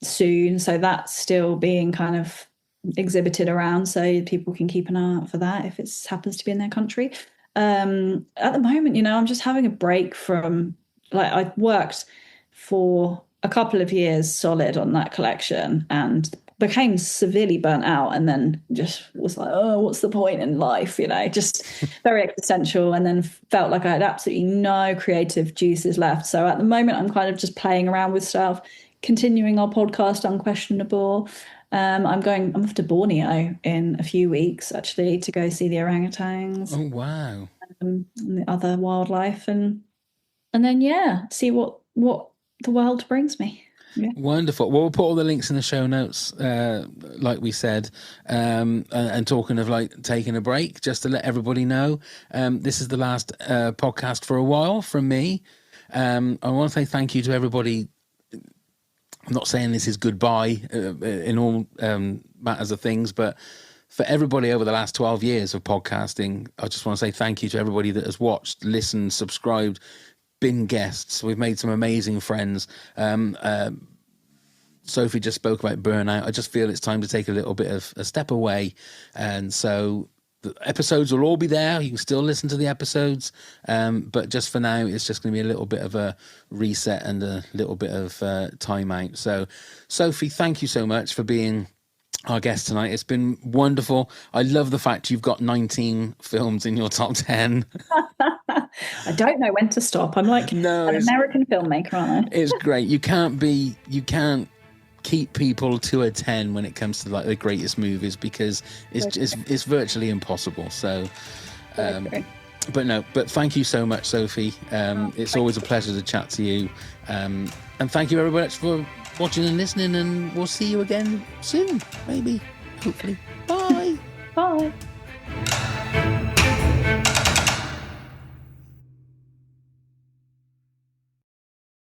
soon. So that's still being kind of exhibited around, so people can keep an eye out for that if it happens to be in their country. At the moment, I'm just having a break from, like, I worked for a couple of years solid on that collection and became severely burnt out, and then just was like, oh, what's the point in life? Just very existential, and then felt like I had absolutely no creative juices left. So at the moment, I'm kind of just playing around with stuff, continuing our podcast, Unquestionable. I'm off to Borneo in a few weeks, actually, to go see the orangutans. Oh, wow. And the other wildlife, and then, see what the world brings me. Yeah. Wonderful. Well, we'll put all the links in the show notes, like we said, and talking of like taking a break, just to let everybody know, this is the last podcast for a while from me. I want to say thank you to everybody. I'm not saying this is goodbye in all matters of things, but for everybody over the last 12 years of podcasting, I just want to say thank you to everybody that has watched, listened, subscribed, been guests. We've made some amazing friends. Sophie just spoke about burnout. I just feel it's time to take a little bit of a step away. And so the episodes will all be there. You can still listen to the episodes. But just for now, it's just going to be a little bit of a reset and a little bit of time out. So, Sophie, thank you so much for being our guest tonight. It's been wonderful. I love the fact you've got 19 films in your top 10. I don't know when to stop. I'm like an American filmmaker, aren't I? It's great. You can't keep people to a 10 when it comes to like the greatest movies, because it's virtually impossible. So but thank you so much, Sophie. It's always a pleasure to chat to you, and thank you everybody for watching and listening, and we'll see you again soon, maybe, hopefully. Bye. Bye.